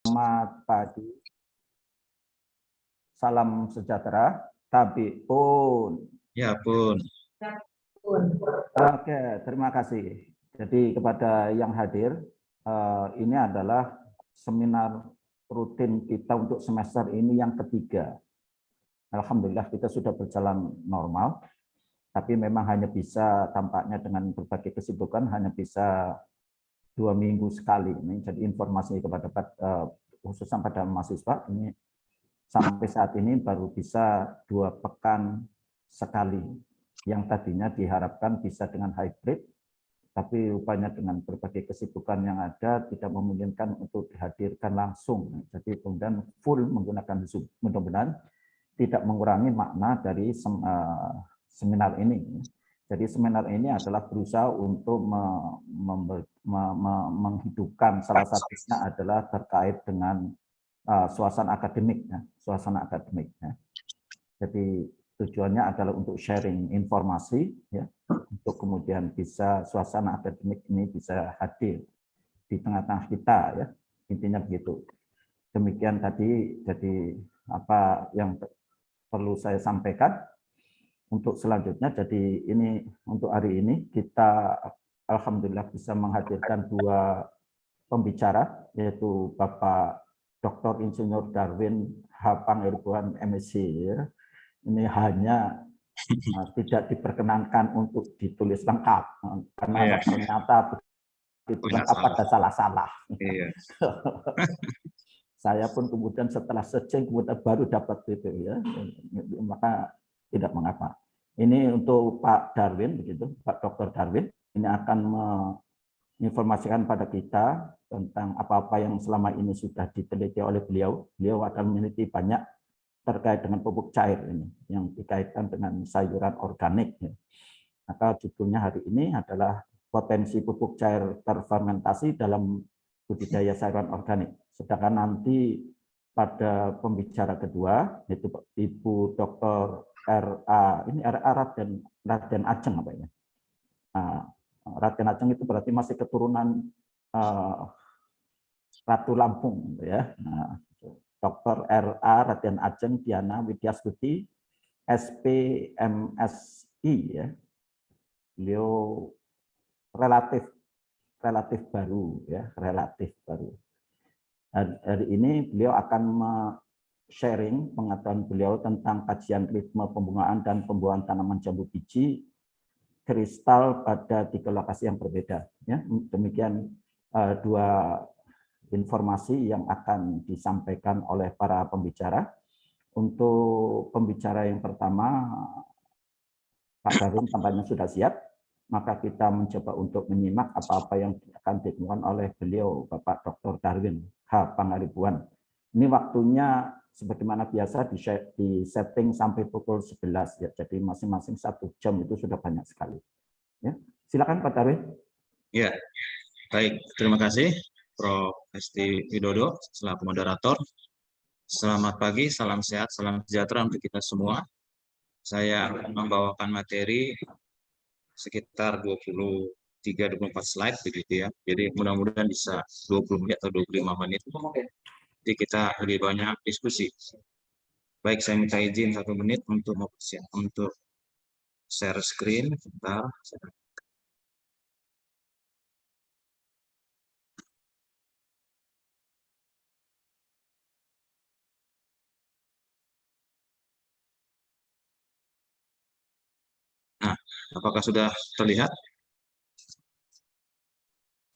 Selamat pagi, salam sejahtera, tapi pun. Ya pun. Oke, terima kasih. Jadi kepada yang hadir, ini adalah seminar rutin kita untuk semester ini yang ketiga. Alhamdulillah kita sudah berjalan normal, tapi memang hanya bisa tampaknya dengan berbagai kesibukan hanya bisa 2 minggu sekali. Ini jadi informasi kepada khususnya pada mahasiswa ini sampai saat ini baru bisa 2 pekan sekali. Yang tadinya diharapkan bisa dengan hybrid, tapi rupanya dengan berbagai kesibukan yang ada tidak memungkinkan untuk dihadirkan langsung. Jadi kemudian full menggunakan Zoom. Mudah-mudahan tidak mengurangi makna dari seminar ini. Jadi seminar ini adalah berusaha untuk menghidupkan, salah satunya adalah terkait dengan suasana akademik. Suasana akademik. Jadi tujuannya adalah untuk sharing informasi, ya, untuk kemudian bisa suasana akademik ini bisa hadir di tengah-tengah kita, ya, intinya begitu. Demikian tadi, jadi apa yang perlu saya sampaikan. Untuk selanjutnya, jadi ini untuk hari ini kita alhamdulillah bisa menghadirkan 2 pembicara, yaitu Bapak Dr. Insinyur Darwin H. Pangeribuan MSc. Ya. Ini hanya tidak diperkenankan untuk ditulis lengkap karena ternyata itu lengkap ada salah-salah. Iya. Saya pun kemudian setelah searching kemudian baru dapat itu, ya, maka tidak mengapa. Ini untuk Pak Darwin begitu, Pak Dr. Darwin ini akan menginformasikan pada kita tentang apa-apa yang selama ini sudah diteliti oleh beliau. Beliau akan meneliti banyak terkait dengan pupuk cair ini yang dikaitkan dengan sayuran organik. Ya. Maka judulnya hari ini adalah potensi pupuk cair terfermentasi dalam budidaya sayuran organik. Sedangkan nanti pada pembicara kedua, yaitu Ibu Dr. R.A. Ini R.A. Raden Ajeng apa ya? Nah, Raden Ajeng itu berarti masih keturunan Ratu Lampung, ya. Nah, Dr. R.A. Raden Ajeng Diana Widyastuti, SPMSI, ya. Beliau relatif baru, ya, relatif baru. Hari ini beliau akan sharing pengetahuan beliau tentang kajian ritme pembungaan dan pembuahan tanaman jambu biji kristal pada 3 lokasi yang berbeda. Ya, demikian 2 informasi yang akan disampaikan oleh para pembicara. Untuk pembicara yang pertama, Pak Darwin tampaknya sudah siap, maka kita mencoba untuk menyimak apa-apa yang akan ditemukan oleh beliau, Bapak Dr. Darwin H. Pangeribuan. Ini waktunya sebagaimana biasa di setting sampai pukul 11, ya. Jadi masing-masing 1 jam itu sudah banyak sekali. Ya. Silakan Pak Darwin. Ya, baik. Terima kasih Prof. Hesti Widodo selaku moderator. Selamat pagi, salam sehat, salam sejahtera untuk kita semua. Saya akan membawakan materi sekitar 23-24 slide begitu ya. Jadi mudah-mudahan bisa 20 menit atau 25 menit. Jadi kita lebih banyak diskusi. Baik, saya minta izin 1 menit untuk share screen. Sebentar. Nah, apakah sudah terlihat?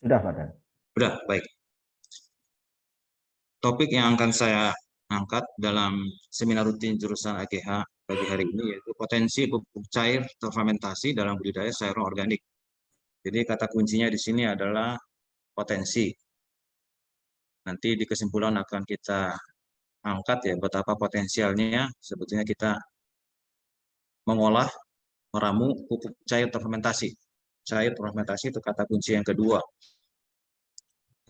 Sudah, Pak Darwin. Sudah, baik. Topik yang akan saya angkat dalam seminar rutin jurusan AGH bagi hari ini yaitu potensi pupuk cair terfermentasi dalam budidaya sayuran organik. Jadi kata kuncinya di sini adalah potensi. Nanti di kesimpulan akan kita angkat ya betapa potensialnya sebetulnya kita mengolah, meramu pupuk cair terfermentasi. Cair terfermentasi itu kata kunci yang kedua.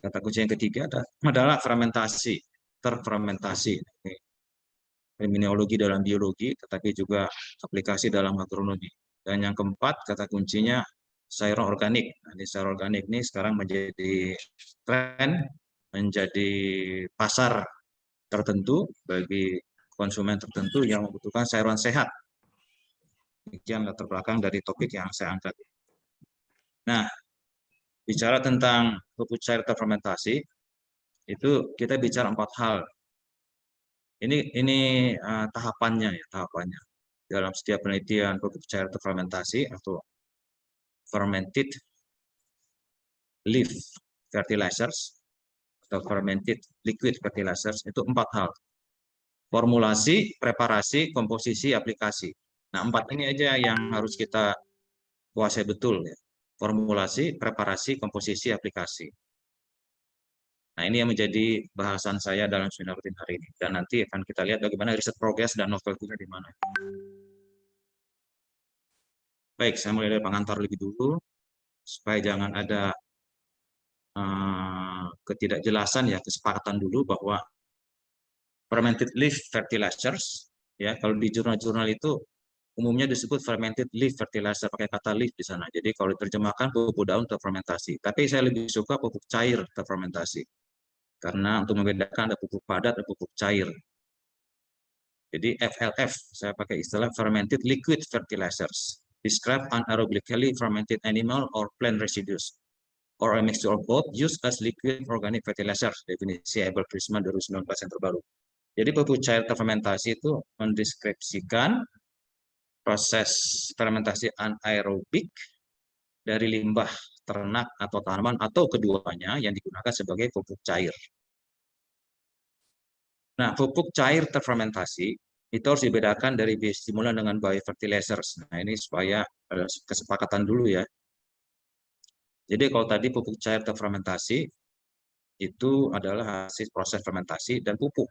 Kata kunci yang ketiga adalah fermentasi, terfermentasi. Terminologi dalam biologi, tetapi juga aplikasi dalam agronomi. Dan yang keempat, kata kuncinya sayuran organik. Nah, sayuran organik ini sekarang menjadi tren menjadi pasar tertentu bagi konsumen tertentu yang membutuhkan sayuran sehat. Demikian latar belakang dari topik yang saya angkat. Nah, bicara tentang pupuk cair terfermentasi, itu kita bicara 4 hal. Ini tahapannya ya, tahapannya. Dalam setiap penelitian pupuk cair terfermentasi atau fermented leaf fertilizers atau fermented liquid fertilizers itu 4 hal. Formulasi, preparasi, komposisi, aplikasi. Nah, 4 ini aja yang harus kita kuasai betul ya. Formulasi, preparasi, komposisi, aplikasi. Nah, ini yang menjadi bahasan saya dalam seminar rutin hari ini. Dan nanti akan kita lihat bagaimana riset progres dan novelty-nya di mana. Baik, saya mulai dari pengantar lebih dulu, supaya jangan ada ketidakjelasan ya, kesepakatan dulu bahwa fermented leaf fertilizers, ya kalau di jurnal-jurnal itu umumnya disebut fermented leaf fertilizer, pakai kata leaf di sana. Jadi kalau diterjemahkan pupuk daun terfermentasi. Tapi saya lebih suka pupuk cair terfermentasi. Karena untuk membedakan ada pupuk padat dan pupuk cair. Jadi FLF, saya pakai istilah fermented liquid fertilizers. Describe anaerobically fermented animal or plant residues, or a mixture of both, used as liquid organic fertilizers. Definisi Abel Prisma 2019 yang terbaru. Jadi pupuk cair terfermentasi itu mendeskripsikan proses fermentasi anaerobik dari limbah ternak atau tanaman atau keduanya yang digunakan sebagai pupuk cair. Nah, pupuk cair terfermentasi itu harus dibedakan dari biostimulan dengan biofertilizers. Nah, ini supaya kesepakatan dulu ya. Jadi kalau tadi pupuk cair terfermentasi itu adalah hasil proses fermentasi dan pupuk.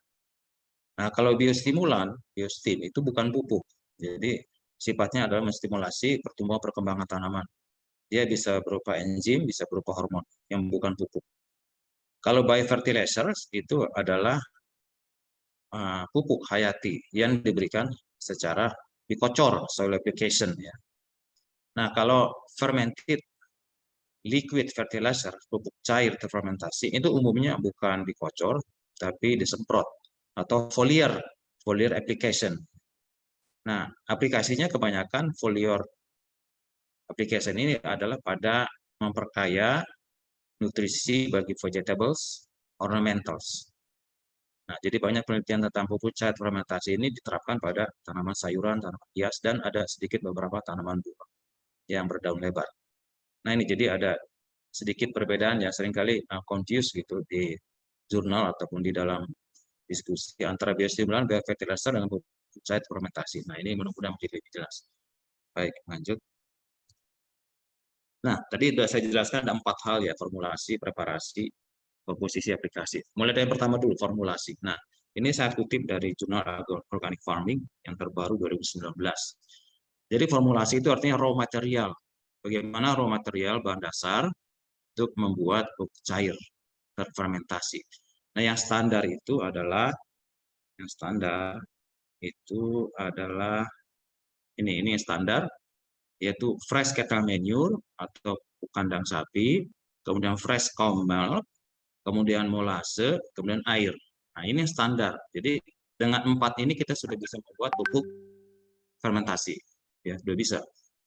Nah, kalau biostimulan, biostim itu bukan pupuk. Jadi sifatnya adalah menstimulasi pertumbuhan perkembangan tanaman. Dia bisa berupa enzim, bisa berupa hormon yang bukan pupuk. Kalau biofertilizers itu adalah pupuk hayati yang diberikan secara dikocor, soil application ya. Nah, kalau fermented liquid fertilizer, pupuk cair terfermentasi, itu umumnya bukan dikocor, tapi disemprot atau foliar application. Nah, aplikasinya kebanyakan foliar application ini adalah pada memperkaya nutrisi bagi vegetables, ornamentals. Nah, jadi banyak penelitian tentang pupuk cair fermentasi ini diterapkan pada tanaman sayuran, tanaman hias, dan ada sedikit beberapa tanaman buah yang berdaun lebar. Nah, ini jadi ada sedikit perbedaan yang seringkali confuse gitu di jurnal ataupun di dalam diskusi antara biostimulan, biofertilizer, dengan pupuk cair fermentasi. Nah, ini mudah-mudahan menjadi lebih jelas. Baik, lanjut. Nah, tadi sudah saya jelaskan ada 4 hal ya, formulasi, preparasi, komposisi, aplikasi. Mulai dari yang pertama dulu, formulasi. Nah, ini saya kutip dari Jurnal Organic Farming yang terbaru 2019. Jadi formulasi itu artinya raw material. Bagaimana raw material, bahan dasar untuk membuat pupuk cair terfermentasi. Nah, yang standar itu adalah ini yang standar, yaitu fresh cattle manure atau kandang sapi, kemudian fresh cow milk, kemudian molase, kemudian air. Nah, ini standar. Jadi dengan 4 ini kita sudah bisa membuat pupuk fermentasi. Ya, sudah bisa.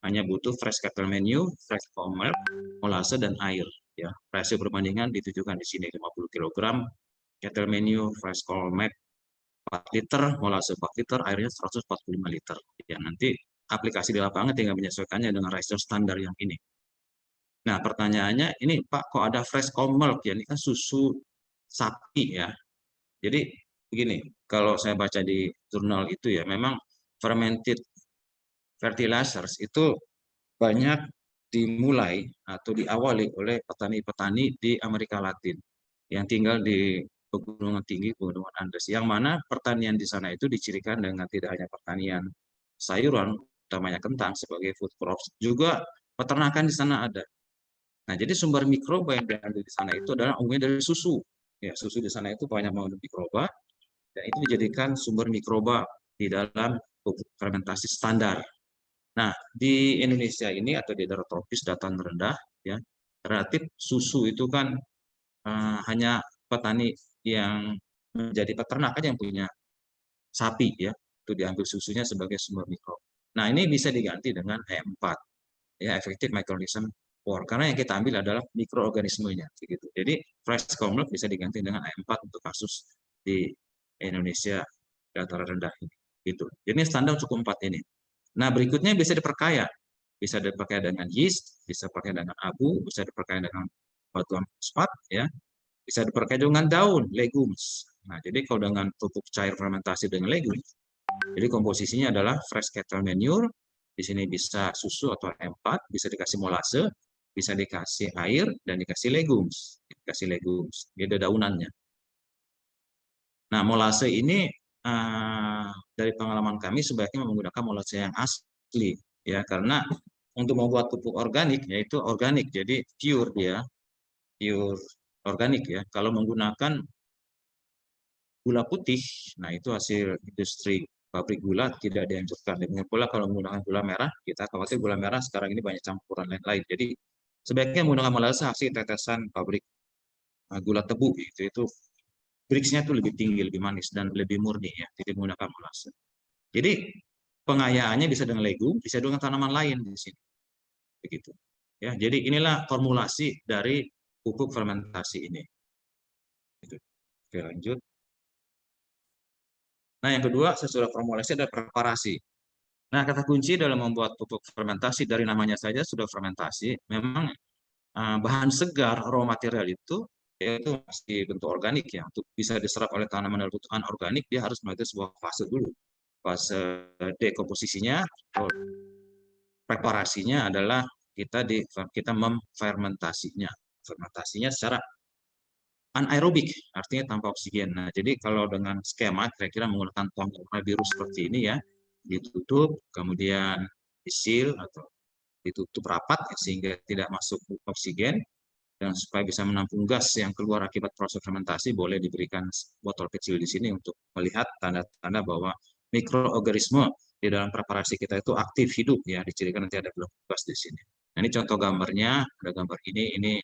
Hanya butuh fresh cattle manure, fresh cow milk, molase, dan air. Ya, rasio perbandingan ditujukan di sini 50 kg cattle manure, fresh cow milk 4 liter, molase 4 liter, airnya 145 liter. Ya, nanti aplikasi di lapangan tinggal menyesuaikannya dengan rasio standar yang ini. Nah, pertanyaannya, ini Pak, kok ada fresh cow milk ya? Ini kan susu sapi ya. Jadi begini, kalau saya baca di jurnal itu ya, memang fermented fertilizers itu banyak dimulai atau diawali oleh petani-petani di Amerika Latin yang tinggal di pegunungan tinggi, pegunungan Andes, yang mana pertanian di sana itu dicirikan dengan tidak hanya pertanian sayuran, utamanya kentang sebagai food crops, juga peternakan di sana ada. Nah, jadi sumber mikroba yang diambil di sana itu adalah umumnya dari susu. Ya, susu di sana itu banyak mengandung mikroba, dan itu dijadikan sumber mikroba di dalam pupuk fermentasi standar. Nah, di Indonesia ini atau di daerah tropis dataran rendah, ya, relatif susu itu kan hanya petani yang menjadi peternak aja yang punya sapi ya, itu diambil susunya sebagai sumber mikro. Nah, ini bisa diganti dengan E4 ya, effective microorganism for, karena yang kita ambil adalah mikroorganismenya gitu. Jadi fresh cow milk bisa diganti dengan E4 untuk kasus di Indonesia dataran rendah ini gitu. Jadi standar cukup 4 ini. Nah, berikutnya bisa diperkaya. Bisa dipakai dengan yeast, bisa dipakai dengan abu, bisa dipakai dengan batuan fosfat ya, bisa dipakai dengan daun, legumes. Nah, jadi kalau dengan pupuk cair fermentasi dengan legumes, jadi komposisinya adalah fresh cattle manure, di sini bisa susu atau E4, bisa dikasih molase, bisa dikasih air, dan dikasih legumes. Dikasih legumes, beda daunannya. Nah, molase ini dari pengalaman kami sebaiknya menggunakan molase yang asli, ya, karena untuk membuat pupuk organik, yaitu organik, jadi pure dia, pure organik ya. Kalau menggunakan gula putih, nah itu hasil industri pabrik gula tidak dianjurkan. Demikian pula kalau menggunakan gula merah, kita khawatir gula merah sekarang ini banyak campuran lain-lain. Jadi sebaiknya menggunakan molase hasil tetesan pabrik gula tebu itu Brix-nya itu lebih tinggi, lebih manis dan lebih murni ya. Jadi menggunakan molase. Jadi pengayaannya bisa dengan legum, bisa dengan tanaman lain di sini. Begitu. Ya, jadi inilah formulasi dari pupuk fermentasi ini. Gitu. Oke, lanjut. Nah, yang kedua sesudah formulasi adalah preparasi. Nah, kata kunci dalam membuat pupuk fermentasi dari namanya saja sudah fermentasi. Memang bahan segar raw material itu yaitu masih bentuk organik ya. Untuk bisa diserap oleh tanaman dalam bentuk anorganik, dia harus melalui sebuah fase dulu. Fase dekomposisinya, preparasinya adalah kita memfermentasinya. Fermentasinya secara anaerobik, artinya tanpa oksigen. Nah, jadi kalau dengan skema kira-kira menggunakan tong warna biru seperti ini ya, ditutup, kemudian disil atau ditutup rapat ya, sehingga tidak masuk oksigen, dan supaya bisa menampung gas yang keluar akibat proses fermentasi, boleh diberikan botol kecil di sini untuk melihat tanda-tanda bahwa mikroorganisme di dalam preparasi kita itu aktif hidup ya, dicirikan nanti ada gelombang gas di sini. Nah, ini contoh gambarnya, ada gambar ini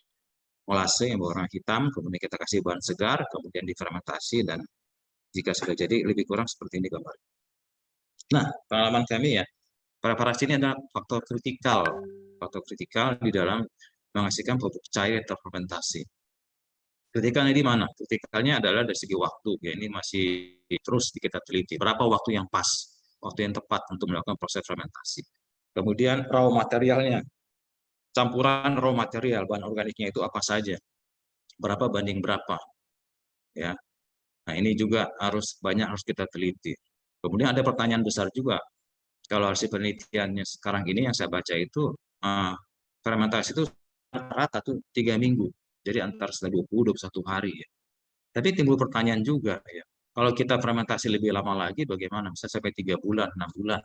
molase yang berwarna hitam, kemudian kita kasih bahan segar, kemudian difermentasi, dan jika sudah jadi lebih kurang seperti ini gambar. Nah, pengalaman kami ya, preparasi ini adalah faktor kritikal di dalam menghasilkan pupuk cair atau fermentasi. Kritikalnya di mana? Kritikalnya adalah dari segi waktu. Ya, ini masih terus kita teliti. Berapa waktu yang pas, waktu yang tepat untuk melakukan proses fermentasi. Kemudian raw materialnya, campuran raw material, bahan organiknya itu apa saja, berapa banding berapa, ya. Nah, ini juga harus kita teliti. Kemudian ada pertanyaan besar juga. Kalau hasil penelitiannya sekarang ini yang saya baca itu fermentasi itu rata tuh 3 minggu. Jadi antara 20-21 hari ya. Tapi timbul pertanyaan juga ya. Kalau kita fermentasi lebih lama lagi bagaimana? Bisa sampai 3 bulan, 6 bulan.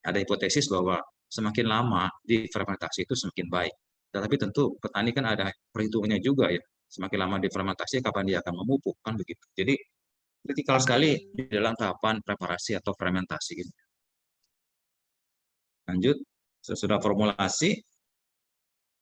Ada hipotesis bahwa semakin lama di fermentasi itu semakin baik. Tetapi tentu petani kan ada perhitungannya juga ya. Semakin lama di fermentasi kapan dia akan memupuk kan begitu. Jadi kritikal sekali di dalam tahapan preparasi atau fermentasi gitu. Lanjut, sesudah formulasi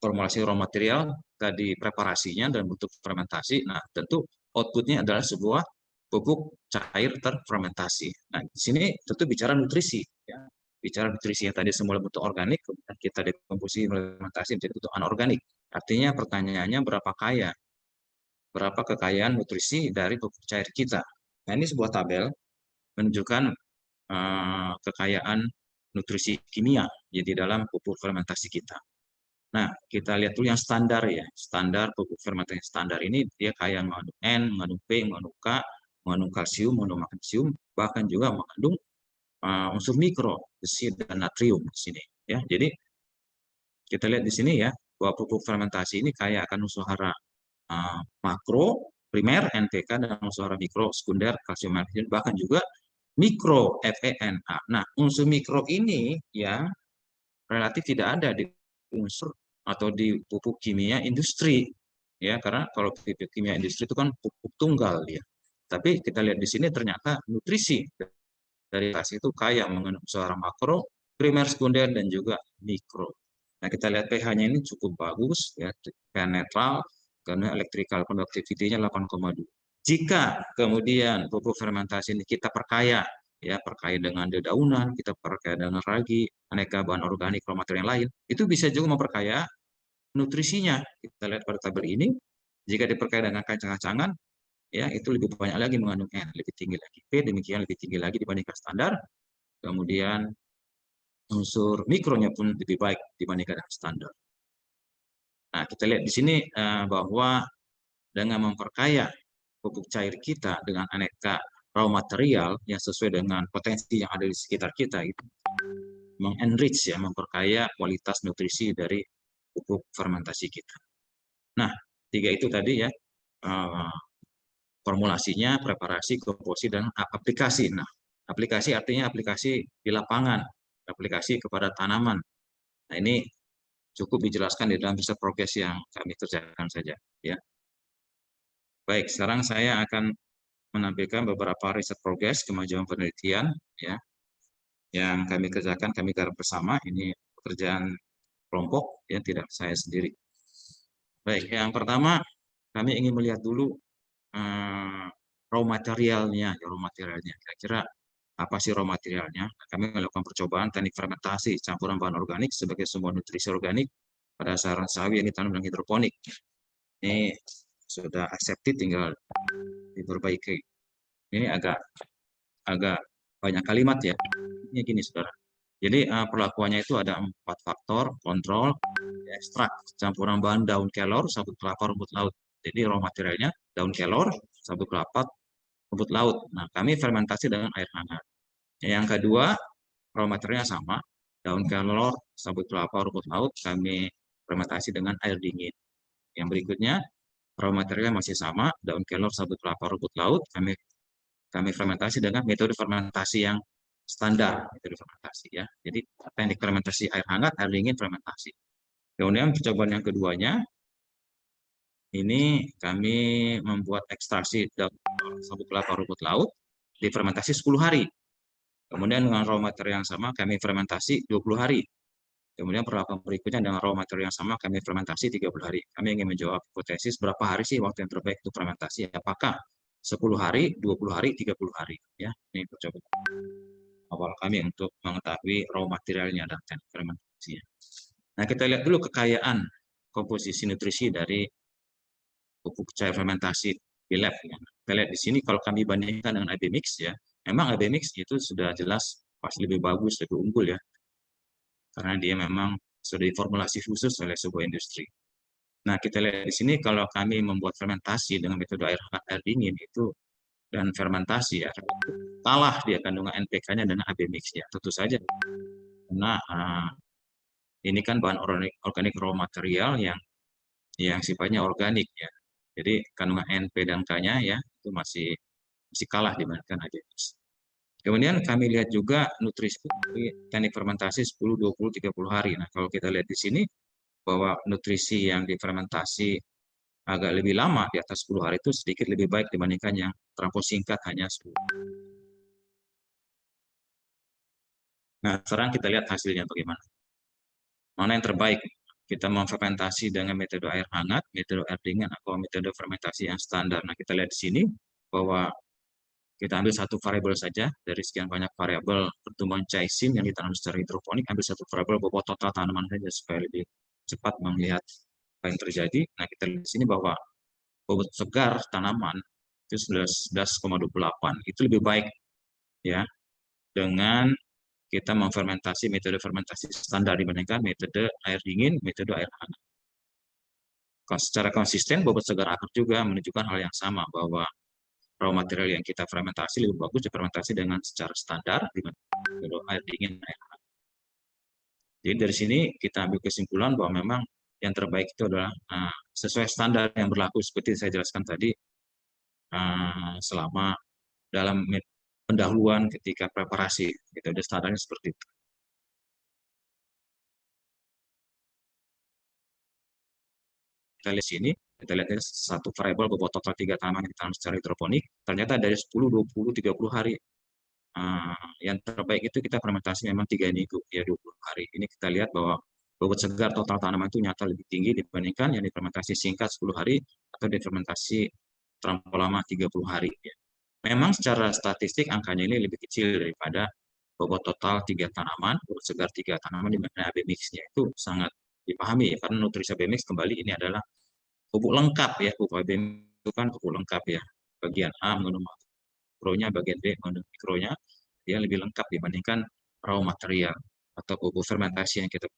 raw material, tadi preparasinya dan bentuk fermentasi. Nah, tentu outputnya adalah sebuah pupuk cair terfermentasi. Nah, di sini tentu bicara nutrisi. Ya. Bicara nutrisi yang tadi semula bentuk organik, kemudian kita dekomposisi fermentasi menjadi bentuk anorganik. Artinya pertanyaannya berapa kekayaan nutrisi dari pupuk cair kita. Nah, ini sebuah tabel menunjukkan kekayaan nutrisi kimia di dalam pupuk fermentasi kita. Nah, kita lihat dulu yang standar ya. Standar pupuk fermentasi standar ini dia kaya mengandung N, mengandung P, mengandung K, mengandung kalsium, mengandung magnesium, bahkan juga mengandung unsur mikro, besi dan natrium di sini ya. Jadi kita lihat di sini ya, bahwa pupuk fermentasi ini kaya akan unsur hara makro, primer, NPK, dan unsur hara mikro, sekunder, kalsium, magnesium, bahkan juga mikro, FeNA. Nah, unsur mikro ini yang relatif tidak ada di unsur atau di pupuk kimia industri. Ya, karena kalau pupuk kimia industri itu kan pupuk tunggal ya. Tapi kita lihat di sini ternyata nutrisi dari tas itu kaya mengandung unsur hara makro, primer, sekunder, dan juga mikro. Nah, kita lihat pH-nya ini cukup bagus, ya, pH netral, karena electrical conductivity-nya 8,2. Jika kemudian pupuk fermentasi ini kita perkaya, ya perkaya dengan dedaunan, kita perkaya dengan ragi, aneka bahan organik, raw material yang lain, itu bisa juga memperkaya nutrisinya. Kita lihat pada tabel ini, jika diperkaya dengan kacang-kacangan, ya itu lebih banyak lagi mengandung N, lebih tinggi lagi P, demikian lebih tinggi lagi dibandingkan standar. Kemudian unsur mikronya pun lebih baik dibandingkan dengan standar. Nah, kita lihat di sini bahwa dengan memperkaya pupuk cair kita dengan aneka raw material yang sesuai dengan potensi yang ada di sekitar kita, itu mengenrich, ya, memperkaya kualitas nutrisi dari pupuk fermentasi kita. Nah, 3 itu tadi ya, formulasinya, preparasi, komposisi, dan aplikasi. Nah, aplikasi artinya aplikasi di lapangan, aplikasi kepada tanaman. Nah, ini cukup dijelaskan di dalam riset progres yang kami kerjakan saja, ya. Baik, sekarang saya akan menampilkan beberapa riset progres kemajuan penelitian, ya, yang kami kerjakan, kami garap bersama. Ini pekerjaan kelompok, ya, tidak saya sendiri. Baik, yang pertama kami ingin melihat dulu raw materialnya, Kira-kira apa sih raw materialnya? Kami melakukan percobaan teknik fermentasi campuran bahan organik sebagai sumber nutrisi organik pada saran sawi yang ditanam dengan hidroponik. Ini sudah accepted, tinggal diperbaiki. Ini agak banyak kalimat, ya. Ini gini, saudara. Jadi perlakuannya itu ada 4 faktor: kontrol, ekstrak, campuran bahan daun kelor, sabut kelapa, rumput laut. Jadi raw materialnya daun kelor, sabut kelapa, rumput laut. Nah, kami fermentasi dengan air hangat. Yang kedua, raw materialnya sama, daun kelor, sabut kelapa, rumput laut, kami fermentasi dengan air dingin. Yang berikutnya, raw materialnya masih sama, daun kelor, sabut kelapa, rumput laut, kami fermentasi dengan metode fermentasi yang standar, metode fermentasi, ya. Jadi teknik fermentasi air hangat, air dingin, fermentasi. Kemudian percobaan yang keduanya, ini kami membuat ekstraksi daun sabut kelapa, rumput laut, difermentasi 10 hari. Kemudian dengan raw material yang sama kami fermentasi 20 hari. Kemudian perlakuan berikutnya dengan raw material yang sama kami fermentasi 30 hari. Kami ingin menjawab hipotesis berapa hari sih waktu yang terbaik untuk fermentasi? Apakah 10 hari, 20 hari, 30 hari? Ya, ini percobaan awal kami untuk mengetahui raw materialnya dan teknik fermentasinya. Nah, kita lihat dulu kekayaan komposisi nutrisi dari pupuk cair fermentasi di lab. Ya. Kita lihat di sini kalau kami bandingkan dengan AB mix, ya, memang AB mix itu sudah jelas pasti lebih bagus, lebih unggul, ya, karena dia memang sudah diformulasi khusus oleh sebuah industri. Nah, kita lihat di sini kalau kami membuat fermentasi dengan metode air hangat, air dingin itu, dan fermentasi, ya, kalah dia kandungan NPK-nya dengan AB mix, ya, tentu saja. Karena ini kan bahan organik raw material yang sifatnya organik, ya. Jadi kandungan NP dan K-nya, ya, itu masih kalah dibandingkan AB mix. Kemudian kami lihat juga nutrisi teknik fermentasi 10, 20, 30 hari. Nah, kalau kita lihat di sini bahwa nutrisi yang difermentasi agak lebih lama, di atas 10 hari, itu sedikit lebih baik dibandingkan yang terlampau singkat, hanya 10. Nah, sekarang kita lihat hasilnya bagaimana. Mana yang terbaik? Kita memfermentasi dengan metode air hangat, metode air dingin, atau metode fermentasi yang standar. Nah, kita lihat di sini bahwa kita ambil satu variabel saja dari sekian banyak variabel pertumbuhan chaisim yang ditanam secara hidroponik, ambil satu variabel bobot total tanaman saja supaya lebih cepat melihat apa yang terjadi. Nah, kita lihat di sini bahwa bobot segar tanaman itu 11,28. Itu lebih baik, ya, dengan kita memfermentasi metode fermentasi standar dibandingkan metode air dingin, metode air hangat. Secara konsisten, bobot segar akar juga menunjukkan hal yang sama, bahwa raw material yang kita fermentasi lebih bagus difermentasi dengan secara standar dengan air dingin, air hangat. Jadi dari sini kita ambil kesimpulan bahwa memang yang terbaik itu adalah sesuai standar yang berlaku seperti saya jelaskan tadi selama dalam pendahuluan ketika preparasi. Metode standarnya seperti itu. Kita lihat sini, kita lihat satu variabel bobot total 3 tanaman yang ditanam secara hidroponik, ternyata dari 10, 20, 30 hari. Yang terbaik itu kita fermentasi memang 3 minggu, ya 20 hari. Ini kita lihat bahwa bobot segar total tanaman itu nyata lebih tinggi dibandingkan yang difermentasi singkat 10 hari atau difermentasi terlampau lama 30 hari. Ya. Memang secara statistik angkanya ini lebih kecil daripada bobot total 3 tanaman, bobot segar 3 tanaman di mana AB mix-nya itu sangat dipahami ya, karena nutrisi AB mix kembali ini adalah pupuk lengkap ya, pupuk AB mix itu kan pupuk lengkap ya. Bagian A mengandung makronya, bagian B mengandung mikronya, dia lebih lengkap dibandingkan raw material atau pupuk fermentasi yang kita.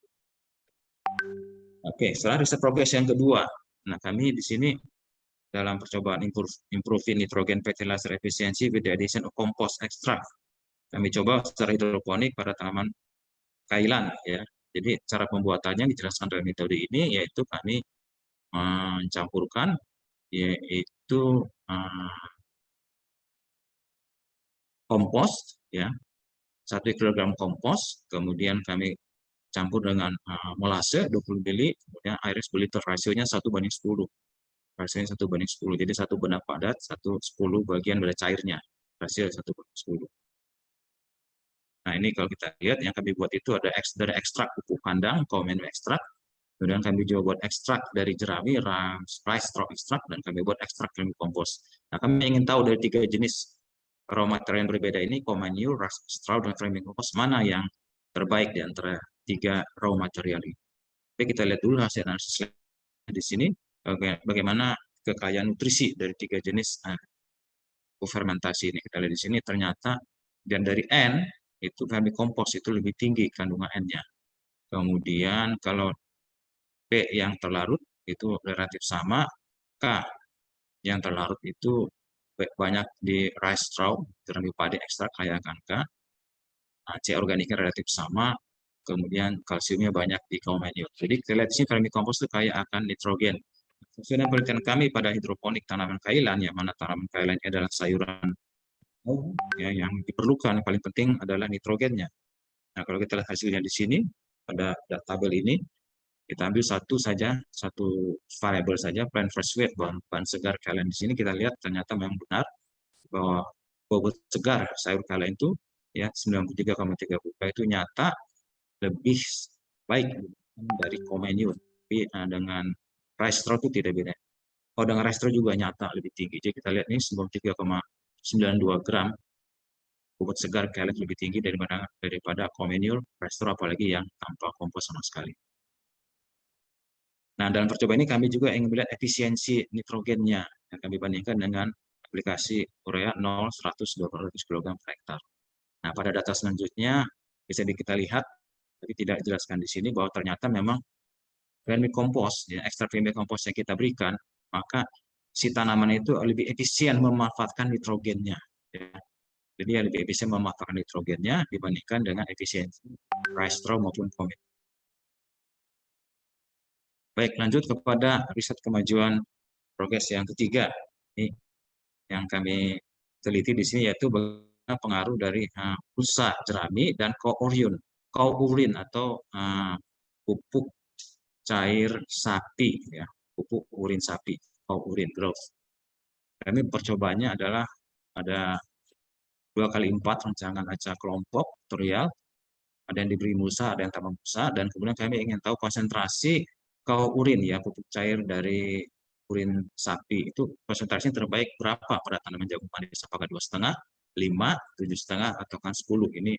Oke, setelah riset progres yang kedua, nah kami di sini dalam percobaan improving nitrogen fertilizer efficiency with the addition of compost extract. Kami coba secara hidroponik pada tanaman kailan ya. Jadi cara pembuatannya dijelaskan dalam metode ini yaitu kami mencampurkan yaitu kompos ya, 1 kg kompos, kemudian kami campur dengan molase 20 ml, kemudian air liter, rasionya 1:10. Rasionya 1:10. Jadi 1 benda padat, 1/10 bagian pada cairnya. Rasio 1:10. Nah, ini kalau kita lihat yang kami buat itu ada dari ekstrak pupuk kandang, comino ekstrak, kemudian kami juga buat ekstrak dari jerami, rice straw ekstrak, dan kami buat ekstrak vermi kompos. Nah, kami ingin tahu dari 3 jenis raw material yang berbeda ini, comino, rice straw, dan vermi kompos, mana yang terbaik di antara 3 raw material ini. Oke, kita lihat dulu hasil analisis di sini, bagaimana kekayaan nutrisi dari 3 jenis fermentasi ini. Kita lihat di sini ternyata, dan dari N, itu vermi kompos itu lebih tinggi kandungan N-nya. Kemudian kalau P yang terlarut itu relatif sama, K yang terlarut itu banyak di rice straw, jerami padi ekstrak kaya akan K, C organiknya relatif sama, kemudian kalsiumnya banyak di comino. Jadi kita lihat di sini vermi kompos itu kaya akan nitrogen. Sesuai dengan penelitian kami pada hidroponik tanaman kailan, yang mana tanaman kailan adalah sayuran ya, yang diperlukan paling penting adalah nitrogennya. Nah, kalau kita lihat hasilnya di sini pada tabel ini, kita ambil satu variabel saja, plant fresh weight, bahan segar kailan. Di sini kita lihat ternyata memang benar bahwa bobot segar sayur kailan itu ya 93,3 itu nyata lebih baik dari comino, tapi dengan rice straw itu tidak beda. Oh, dengan rice straw juga nyata lebih tinggi. Jadi kita lihat ini 93,92 gram bobot segar kailan lebih tinggi daripada comino, rice straw, apalagi yang tanpa kompos sama sekali. Nah, dalam percobaan ini kami juga ingin melihat efisiensi nitrogennya yang kami bandingkan dengan aplikasi urea 0, 100, 200 kg per hektar. Nah, pada data selanjutnya bisa kita lihat, tapi tidak dijelaskan di sini, bahwa ternyata memang vermikompos, ya, ekstrak vermikompos yang kita berikan, maka si tanaman itu lebih efisien memanfaatkan nitrogennya. Ya. Jadi lebih efisien memanfaatkan nitrogennya dibandingkan dengan efisiensi rice straw maupun comino. Baik, lanjut kepada riset kemajuan progres yang ketiga. Ini yang kami teliti di sini yaitu bagaimana pengaruh dari busa jerami dan kaurin atau pupuk cair sapi, ya, pupuk urin sapi, kaurin growth. Kami percobaannya adalah ada 2x4 rancangan acak kelompok tutorial, ada yang diberi musa, ada yang tanpa musa, dan kemudian kami ingin tahu konsentrasi kaurin, ya, pupuk cair dari urin sapi itu konsentrasinya terbaik berapa pada tanaman jagung manis, apakah 2,5, 5, 7,5, atau kan 10. Ini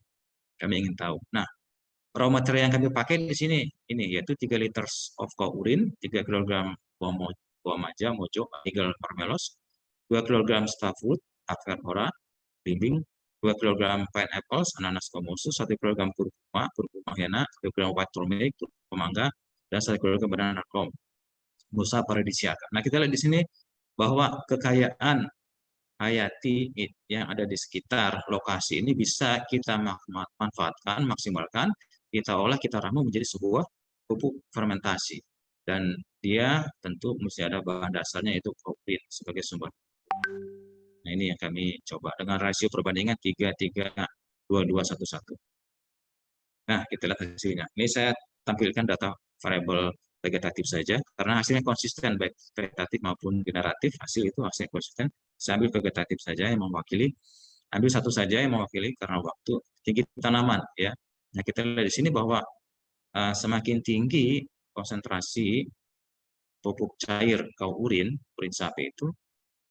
kami ingin tahu. Nah, raw material yang kami pakai di sini ini yaitu 3 liter of kaurin, 3 kg buah maja, mojo, eagle parmelos, 2 kg starfruit, acarora, bimbing, 2 kg pineapples, ananas komosus, 1 kg kurkuma henna, 1 kg white turmeric, kurkuma mangga, dan 1 kg banana plum, musa paradisiaca. Nah, kita lihat di sini bahwa kekayaan hayati yang ada di sekitar lokasi ini bisa kita manfaatkan, maksimalkan, kita olah, kita ramu menjadi sebuah pupuk fermentasi. Dan dia tentu mesti ada bahan dasarnya, yaitu kaurin sebagai sumber. Nah, ini yang kami coba dengan rasio perbandingan 3:3:2:2:1:1. Nah, kita lihat hasilnya. Ini saya tampilkan data variabel vegetatif saja, karena hasilnya konsisten, baik vegetatif maupun generatif, hasil itu hasilnya konsisten. Saya ambil vegetatif saja yang mewakili, ambil satu saja yang mewakili karena waktu tinggi tanaman, ya. Nah, kita lihat di sini bahwa semakin tinggi konsentrasi pupuk cair kaurin, urin sapi itu,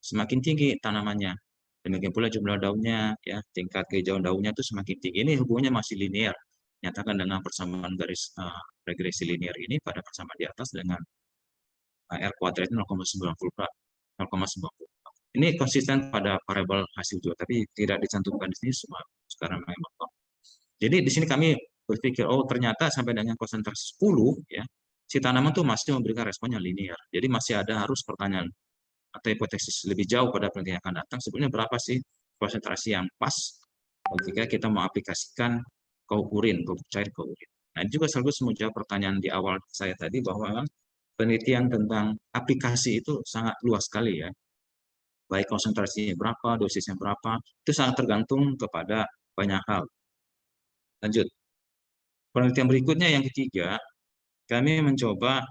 semakin tinggi tanamannya. Demikian pula jumlah daunnya, ya, tingkat kehijauan daunnya itu semakin tinggi. Ini hubungannya masih linear. Nyatakan dengan persamaan garis regresi linear ini pada persamaan di atas dengan R kuadrat 0,90. Ini konsisten pada variabel hasil juga, tapi tidak dicantumkan di sini semua sekarang memang. Jadi di sini kami berpikir, oh ternyata sampai dengan konsentrasi 10, ya, si tanaman tuh masih memberikan respon yang linear. Jadi masih ada harus pertanyaan atau hipotesis lebih jauh pada penelitian yang akan datang, sebenarnya berapa sih konsentrasi yang pas ketika kita mau aplikasikan kaurin, pupuk cair kaurin. Nah, ini juga sekaligus menjawab pertanyaan di awal saya tadi bahwa penelitian tentang aplikasi itu sangat luas sekali, ya. Baik konsentrasinya berapa, dosisnya berapa, itu sangat tergantung kepada banyak hal. Lanjut. Penelitian berikutnya yang ketiga, kami mencoba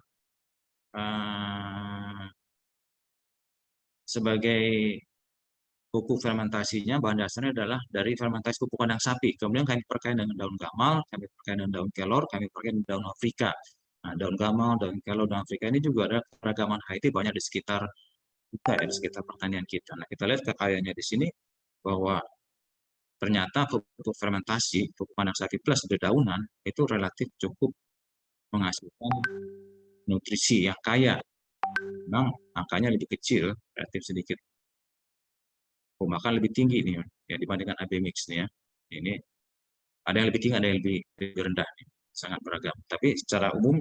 sebagai pupuk fermentasinya, bahan dasarnya adalah dari fermentasi pupuk kandang sapi. Kemudian kami perkaya dengan daun gamal, kami perkaya dengan daun kelor, kami perkaya dengan daun Afrika. Nah, daun gamal, daun kelor, daun Afrika ini juga ada keragaman Haiti banyak di sekitar kita, ya, di sekitar pertanian kita. Nah, kita lihat kekayaannya di sini bahwa ternyata pupuk fermentasi, pupuk kandang sapi plus dedaunan itu relatif cukup menghasilkan nutrisi yang kaya. Memang angkanya lebih kecil, relatif sedikit, bahkan lebih tinggi nih, ya, dibandingkan AB mix nih, ya. Ini ada yang lebih tinggi, ada yang lebih rendah, nih. Sangat beragam. Tapi secara umum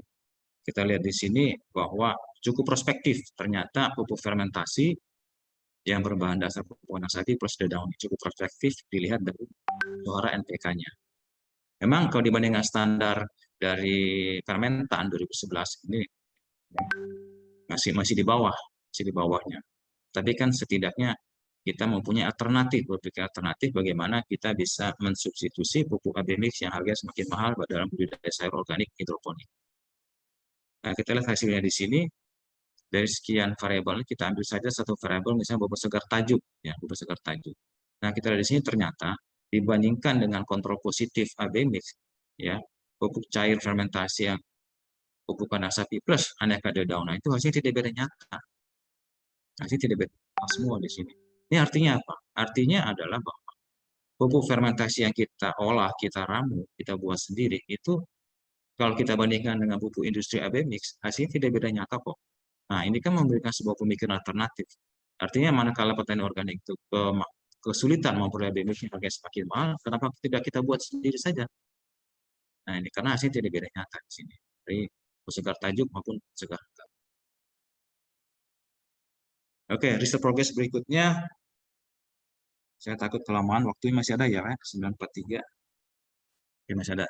kita lihat di sini bahwa cukup prospektif. Ternyata pupuk fermentasi yang berbahan dasar pupuk kandang sapi plus dedaunan cukup prospektif dilihat dari suara NPK-nya. Memang kalau dibandingkan standar dari Fermentan 2011 ini masih di bawahnya. Tapi kan setidaknya kita mempunyai alternatif, berpikir alternatif bagaimana kita bisa mensubstitusi pupuk AB mix yang harganya semakin mahal dalam budidaya sayur organik hidroponik. Nah, kita lihat hasilnya di sini. Dari sekian variabel kita ambil saja satu variabel, misalnya bobot segar tajuk, ya, bobot segar tajuk. Nah, kita lihat di sini ternyata dibandingkan dengan kontrol positif AB mix, ya, pupuk cair fermentasi yang pupuk kandang sapi plus aneka dedaunan itu hasilnya tidak beda nyata. Hasilnya tidak beda semua di sini. Ini artinya apa? Artinya adalah bahwa pupuk fermentasi yang kita olah, kita ramu, kita buat sendiri, itu kalau kita bandingkan dengan pupuk industri AB mix, hasilnya tidak beda nyata kok. Nah, ini kan memberikan sebuah pemikiran alternatif. Artinya manakala petani organik itu kesulitan memperoleh AB mix yang harganya semakin mahal, kenapa tidak kita buat sendiri saja? Nah, ini karena hasilnya tidak beda nyata di sini. Dari segar tajuk maupun segar. Oke, riset progres berikutnya. Saya takut kelamaan, waktunya masih ada ya, 9:43. Ya, masih ada.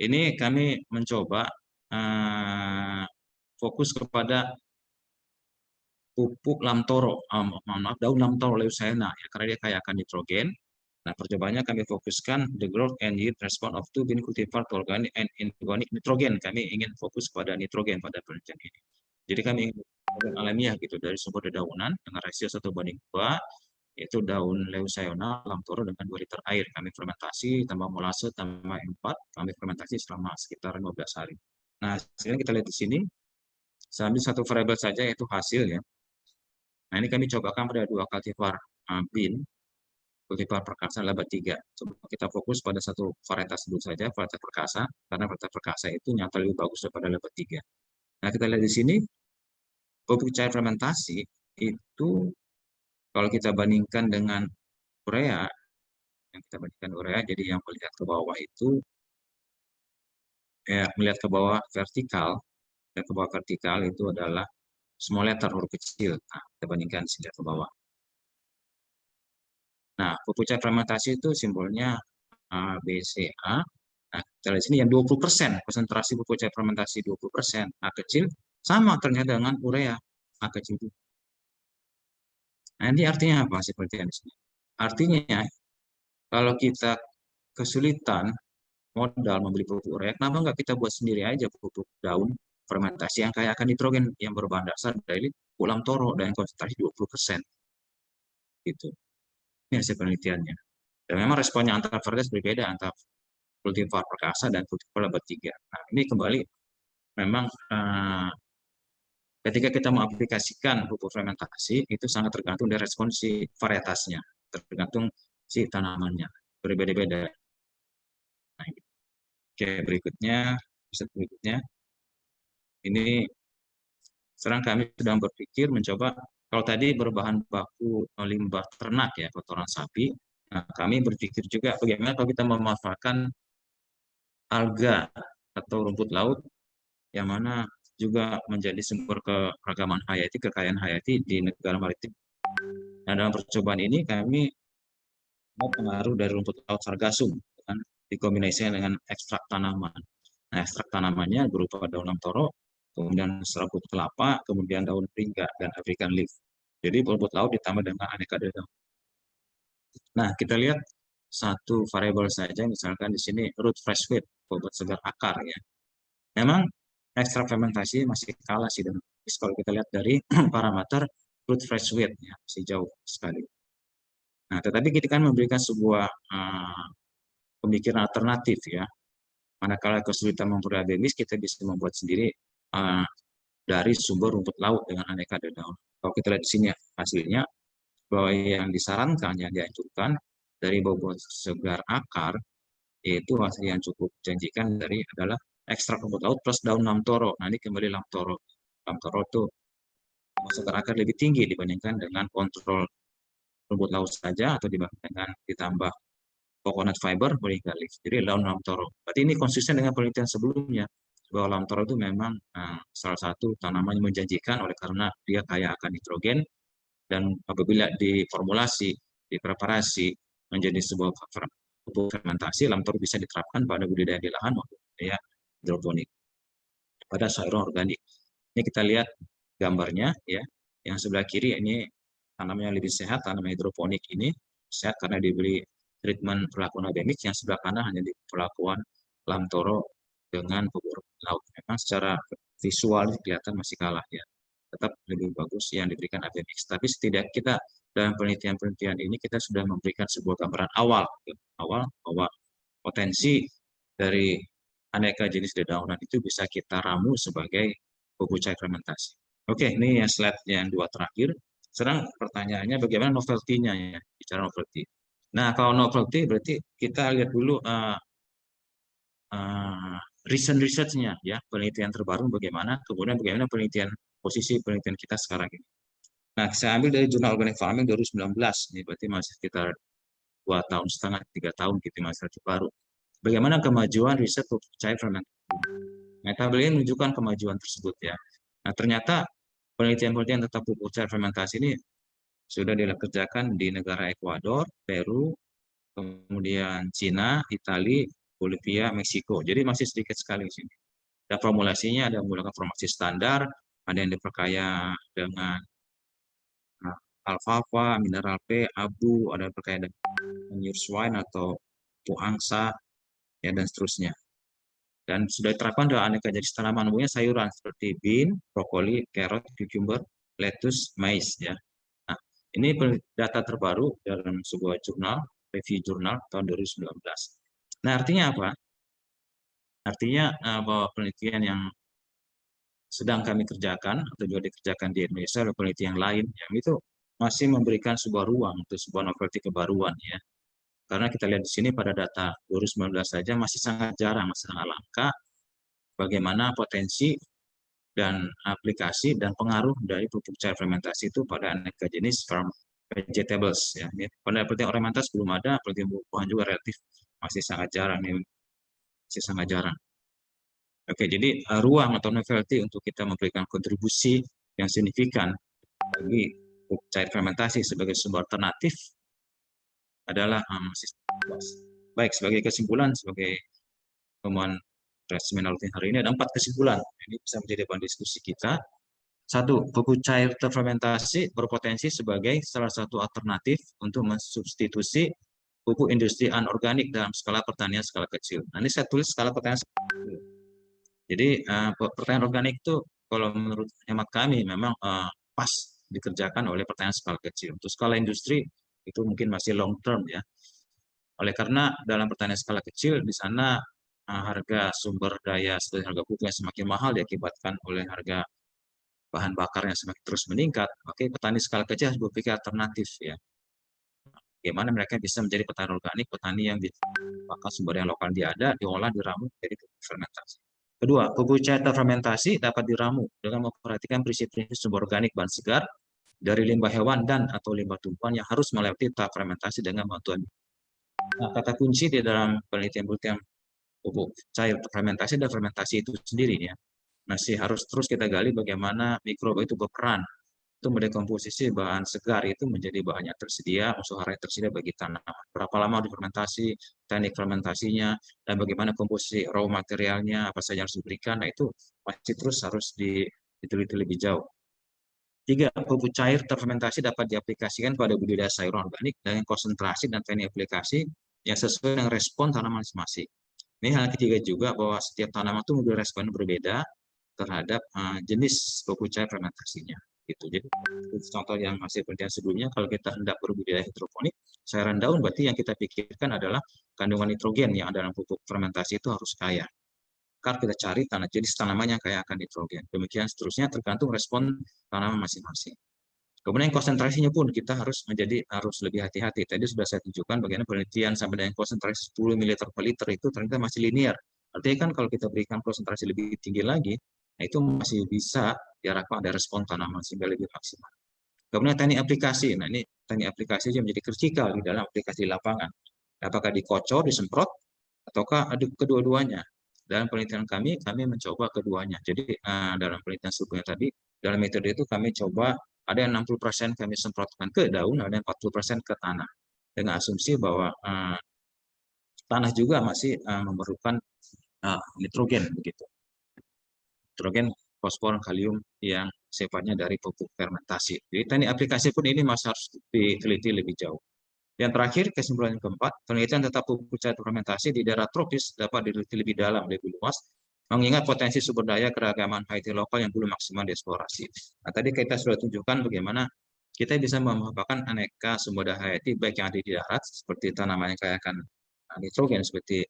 Ini kami mencoba fokus kepada pupuk lamtoro, daun lamtoro leucaena, ya, karena dia kaya akan nitrogen. Nah, percobaannya kami fokuskan the growth and yield response of two bean cultivar to organic and inorganic nitrogen. Kami ingin fokus pada nitrogen pada penelitian ini. Jadi kami ingin alamiah gitu dari sumber dedaunan dengan rasio 1:2, yaitu daun leucaena lamtoro dengan 2 liter air. Kami fermentasi tambah molase tambah M4, kami fermentasi selama sekitar 15 hari. Nah, sekarang kita lihat di sini. Saya ambil satu variabel saja yaitu hasil, ya. Nah, ini kami cobakan pada 2 cultivar bean, cultivar perkasa laba 3. Coba kita fokus pada satu varietas dulu saja, varietas perkasa, karena varietas perkasa itu nyata lebih bagus daripada laba 3. Nah, kita lihat di sini, pupuk cair fermentasi itu kalau kita bandingkan dengan urea, jadi yang melihat ke bawah itu, ya, melihat ke bawah vertikal, dan ke bawah vertikal itu adalah small letter, huruf kecil. Nah, kita bandingkan di sini ke bawah. Nah, pupuk cair fermentasi itu simbolnya ABCA. Nah, kita lihat sini yang 20%, konsentrasi pupuk cair fermentasi 20%, A kecil, sama ternyata dengan urea, A kecil itu. Nah, ini artinya apa seperti ini? Artinya, kalau kita kesulitan modal membeli pupuk urea, kenapa nggak kita buat sendiri aja pupuk daun fermentasi yang kaya akan nitrogen yang berbahan dasar dari pupuk lamtoro dan konsentrasi 20%. Gitu. Ini hasil penelitiannya. Dan memang responnya antara varietas berbeda, antara kultivar perkasa dan kultivar lebat 3. Nah, ini kembali memang ketika kita mengaplikasikan pupuk fermentasi itu sangat tergantung dari respon si varietasnya, tergantung si tanamannya berbeda-beda. Nah, oke, berikutnya, ini sekarang kami sedang berpikir mencoba, kalau tadi berbahan baku limbah ternak ya, kotoran sapi, nah kami berpikir juga bagaimana kalau kita memanfaatkan alga atau rumput laut yang mana juga menjadi sumber keragaman hayati, kekayaan hayati di negara maritim. Nah, dalam percobaan ini kami mau pengaruh dari rumput laut sargassum kan, dikombinasikan dengan ekstrak tanaman. Nah, ekstrak tanamannya berupa daun lamtoro, kemudian serabut kelapa, kemudian daun pringga dan African leaf. Jadi rumput laut ditambah dengan aneka dedaunan. Nah, kita lihat satu variabel saja, misalkan di sini root fresh weight, bobot segar akar ya. Memang ekstrak fermentasi masih kalah sih dengan kalau kita lihat dari parameter root fresh weight ya, masih jauh sekali. Nah, tetapi kita kan memberikan sebuah pemikiran alternatif ya. Manakala kesulitan memperoleh abemis, kita bisa membuat sendiri dari sumber rumput laut dengan aneka dedaunan. Kalau kita lihat di sini hasilnya, bahwa yang disarankan, yang dianjurkan dari bobot segar akar, yaitu hasil yang cukup janjikan dari adalah ekstrak rumput laut plus daun lamtoro. Nah, ini kembali lamtoro. Lamtoro itu bobot segar akar lebih tinggi dibandingkan dengan kontrol rumput laut saja atau dibandingkan dengan ditambah coconut fiber, moringa leaf. Jadi daun lamtoro. Berarti ini konsisten dengan penelitian sebelumnya bahwa lamtoro itu memang salah satu tanaman yang menjanjikan oleh karena dia kaya akan nitrogen dan apabila diformulasi, dipreparasi menjadi sebuah pupuk fermentasi, lamtoro bisa diterapkan pada budidaya di lahan maupun budidaya hidroponik pada sayuran organik. Ini kita lihat gambarnya ya. Yang sebelah kiri ini tanaman yang lebih sehat, tanaman hidroponik ini sehat karena diberi treatment perlakuan abemix, yang sebelah kanan hanya di perlakuan lamtoro dengan pupuk laut. Memang secara visual kelihatan masih kalah ya. Tetap lebih bagus yang diberikan abemix. Tapi setidaknya kita dalam penelitian-penelitian ini kita sudah memberikan sebuah gambaran awal bahwa potensi dari aneka jenis dedaunan itu bisa kita ramu sebagai pupuk cair fermentasi. Oke, ini yang slide yang dua terakhir. Sekarang pertanyaannya bagaimana novelty-nya ya, bicara novelty. Nah, kalau novelty berarti kita lihat dulu recent research-nya ya, penelitian terbaru bagaimana, kemudian bagaimana posisi penelitian kita sekarang ini. Nah, saya ambil dari Jurnal Organic Farming 2019, ini berarti masih sekitar 2,5 tahun, 3 tahun gitu, masih relatif baru. Bagaimana kemajuan riset pupuk cair fermentasi? Nah, tabel ini menunjukkan kemajuan tersebut ya. Nah, ternyata penelitian-penelitian tentang pupuk cair fermentasi ini sudah dikerjakan di negara Ekuador, Peru, kemudian Cina, Italia, Bolivia, Meksiko. Jadi masih sedikit sekali di sini. Dan formulasinya ada menggunakan formulasi standar, ada yang diperkaya dengan alfalfa, mineral P, abu, ada yang diperkaya dengan manure swine atau pupuk angsa, ya, dan seterusnya. Dan sudah diterapkan dalam aneka jenis tanaman, umumnya sayuran seperti bean, brokoli, carrot, cucumber, lettuce, mais. Ya. Nah, ini data terbaru dalam sebuah jurnal, review jurnal tahun 2019. Nah, artinya apa? Artinya bahwa penelitian yang sedang kami kerjakan atau juga dikerjakan di Indonesia oleh penelitian yang lain, yang itu masih memberikan sebuah ruang untuk sebuah novelty kebaruan ya. Karena kita lihat di sini pada data 2019 saja masih sangat jarang, masih sangat langka bagaimana potensi dan aplikasi dan pengaruh dari pupuk cair fermentasi itu pada aneka jenis farm vegetables ya. Pada penelitian ornamentals belum ada, penelitian buah-buahan juga relatif masih sangat jarang nih, masih sangat jarang. Oke, jadi ruang atau novelty untuk kita memberikan kontribusi yang signifikan bagi pupuk cair fermentasi sebagai sumber alternatif adalah masih luas. Baik, sebagai kesimpulan, sebagai temuan seminar rutin hari ini ada 4 kesimpulan. Ini bisa menjadi bahan diskusi kita. 1. Pupuk cair terfermentasi berpotensi sebagai salah satu alternatif untuk mensubstitusi pupuk industri anorganik dalam skala pertanian skala kecil. Nah, ini saya tulis skala pertanian skala kecil. Jadi pertanian organik itu kalau menurut hemat kami memang pas dikerjakan oleh pertanian skala kecil. Untuk skala industri itu mungkin masih long term ya. Oleh karena dalam pertanian skala kecil di sana harga sumber daya seperti harga pupuk yang semakin mahal diakibatkan oleh harga bahan bakar yang semakin terus meningkat, maka petani skala kecil harus berpikir alternatif ya. Bagaimana mereka bisa menjadi petani organik, petani yang maka sumber yang lokal dia ada, diolah, diramu, jadi pupuk fermentasi. Kedua, pupuk cair terfermentasi dapat diramu dengan memperhatikan prinsip-prinsip sumber organik bahan segar dari limbah hewan dan atau limbah tumbuhan yang harus melewati tahap fermentasi dengan bantuan. Nah, kata kunci di dalam penelitian pupuk cair fermentasi dan fermentasi itu sendiri ya, masih harus terus kita gali bagaimana mikroba itu berperan itu mendekomposisi bahan segar itu menjadi bahan yang tersedia, unsur hara yang tersedia bagi tanaman. Berapa lama difermentasi, teknik fermentasinya, dan bagaimana komposisi raw materialnya, apa saja yang harus diberikan, nah itu masih terus harus diteliti lebih jauh. 3. Pupuk cair terfermentasi dapat diaplikasikan pada budidaya sayuran organik dengan konsentrasi dan teknik aplikasi yang sesuai dengan respon tanaman masing-masing. Ini hal ketiga juga bahwa setiap tanaman itu memiliki respon berbeda terhadap jenis pupuk cair fermentasinya. Gitu. Jadi contoh yang hasil penelitian sebelumnya, kalau kita hendak berbudidaya hidroponik, sayuran daun berarti yang kita pikirkan adalah kandungan nitrogen yang dalam pupuk fermentasi itu harus kaya. Karena kita cari jenis tanaman yang kaya akan nitrogen. Demikian seterusnya tergantung respon tanaman masing-masing. Kemudian konsentrasinya pun kita harus lebih hati-hati. Tadi sudah saya tunjukkan bagaimana penelitian sampai dengan konsentrasi 10 ml per liter itu ternyata masih linear. Artinya kan kalau kita berikan konsentrasi lebih tinggi lagi, nah itu masih bisa diharapkan ada respon tanaman sehingga lebih maksimal. Kemudian teknik aplikasi. Nah ini teknik aplikasi yang menjadi kritikal di dalam aplikasi di lapangan. Apakah dikocor, disemprot, ataukah ada kedua-duanya? Dalam penelitian kami mencoba keduanya. Jadi dalam penelitian sebelumnya tadi, dalam metode itu kami coba ada yang 60% kami semprotkan ke daun, ada yang 40% ke tanah. Dengan asumsi bahwa tanah juga masih memerlukan nitrogen begitu. Nitrogen, fosfor, kalium yang sifatnya dari pupuk fermentasi. Jadi teknik aplikasi pun ini masih harus diteliti lebih jauh. Yang terakhir, kesimpulan yang keempat, penelitian tentang pupuk cair fermentasi di daerah tropis dapat diteliti lebih dalam, lebih luas, mengingat potensi sumber daya keragaman hayati lokal yang belum maksimal dieksplorasi. Nah, tadi kita sudah tunjukkan bagaimana kita bisa memanfaatkan aneka sumber daya hayati baik yang ada di darat, seperti tanaman yang kaya akan nitrogen, seperti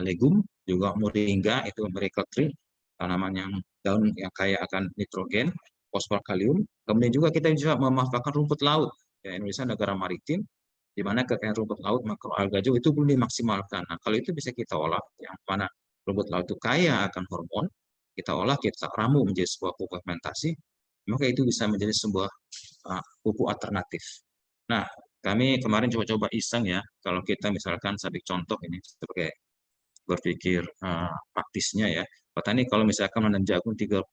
legum, juga moringa, itu miracle tree, tanaman yang daun yang kaya akan nitrogen, fosfor, kalium. Kemudian juga kita bisa memanfaatkan rumput laut. Ya, Indonesia negara maritim, di mana kekayaan rumput laut makroalga juga itu belum dimaksimalkan. Nah, kalau itu bisa kita olah, yang mana rumput laut itu kaya akan hormon, kita olah, kita ramu menjadi sebuah pupuk fermentasi, maka itu bisa menjadi sebuah pupuk alternatif. Nah, kami kemarin coba-coba iseng ya, kalau kita misalkan sabik contoh ini sebagai berpikir praktisnya ya, petani kalau misalkan menanam jagung 300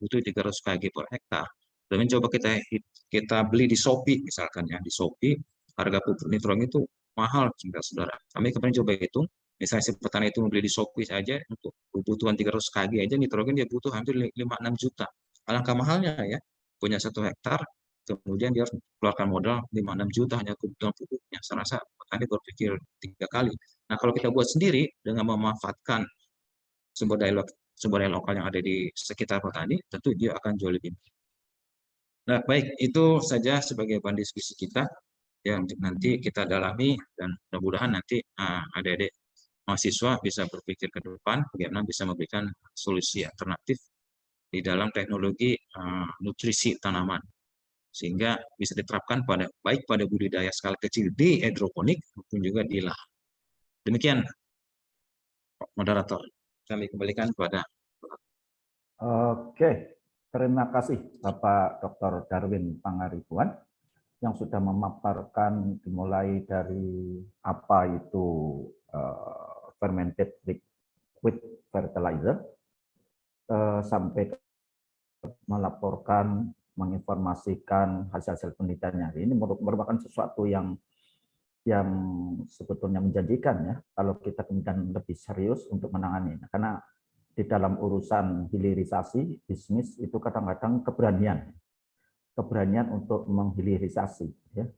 kg per hektar, dan coba kita beli di Shopee misalkan ya, di Shopee harga pupuk nitrogen itu mahal, saudara. Kami kemarin coba hitung, misalnya si petani itu membeli di Shopee saja untuk kebutuhan 300 kg aja nitrogen dia butuh hampir 5-6 juta. Alangkah mahalnya ya, punya 1 hektar, kemudian dia harus keluarkan modal 5-6 juta hanya kebutuhan pupuknya. Saya rasa petani berpikir 3 kali. Nah, kalau kita buat sendiri dengan memanfaatkan sumber daya lokal yang ada di sekitar petani, tentu dia akan jauh lebih. Nah, baik, itu saja sebagai bahan diskusi kita yang nanti kita dalami, dan mudah-mudahan nanti adik-adik mahasiswa bisa berpikir ke depan bagaimana bisa memberikan solusi alternatif di dalam teknologi nutrisi tanaman sehingga bisa diterapkan baik pada budidaya skala kecil di hidroponik maupun juga di lahan. Demikian, moderator. Kami kembalikan kepada. Oke, terima kasih Bapak Dr. Darwin Pangaribuan yang sudah memaparkan dimulai dari apa itu fermented liquid fertilizer sampai melaporkan, menginformasikan hasil-hasil penelitiannya. Ini merupakan sesuatu yang sebetulnya menjanjikan ya kalau kita kemudian lebih serius untuk menangani. Karena di dalam urusan hilirisasi bisnis itu kadang-kadang keberanian untuk menghilirisasi. Ya.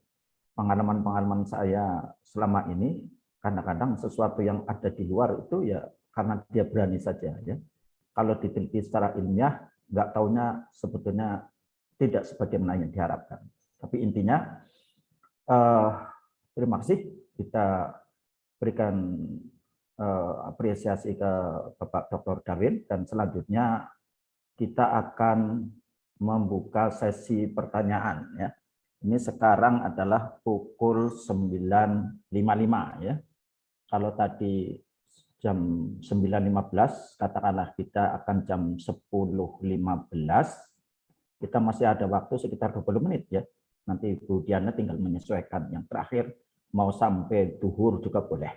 Pengalaman saya selama ini kadang-kadang sesuatu yang ada di luar itu ya karena dia berani saja. Ya. Kalau diteliti secara ilmiah, nggak taunya sebetulnya tidak sebagaimana yang diharapkan. Tapi intinya, terima kasih kita berikan apresiasi ke Bapak Dr. Darwin, dan selanjutnya kita akan membuka sesi pertanyaan ya. Ini sekarang adalah pukul 9.55 ya. Kalau tadi jam 9.15, katakanlah kita akan jam 10.15, kita masih ada waktu sekitar 20 menit ya. Nanti Bu Diana tinggal menyesuaikan. Yang terakhir mau sampai duhur juga boleh.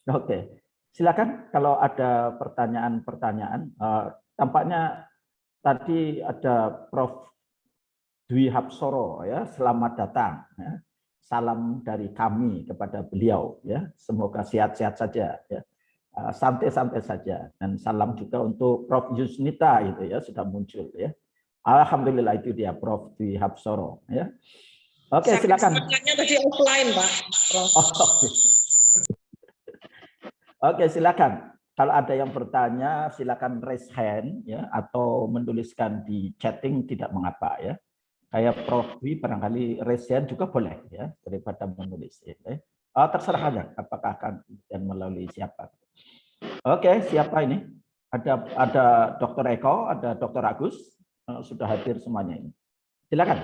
Oke, silakan kalau ada pertanyaan-pertanyaan. Tampaknya tadi ada Prof. Dwi Hapsoro ya, selamat datang. Ya. Salam dari kami kepada beliau ya. Semoga sehat-sehat saja ya. Santai-santai saja, dan salam juga untuk Prof. Yusnita itu ya, sudah muncul ya. Alhamdulillah, itu dia Prof. Dwi Hapsoro ya. Oke, silakan. Semangatnya tadi offline, Pak. Prof. Oke, silakan. Kalau ada yang bertanya, silakan raise hand ya, atau menuliskan di chatting, tidak mengapa ya. Kayak Prof. Dwi barangkali raise hand juga boleh ya, daripada menulis. Ya. Terserah aja apakah akan dan melalui siapa. Oke, siapa ini? Ada Dr. Eko, ada Dr. Agus, sudah hadir semuanya ini. Silakan.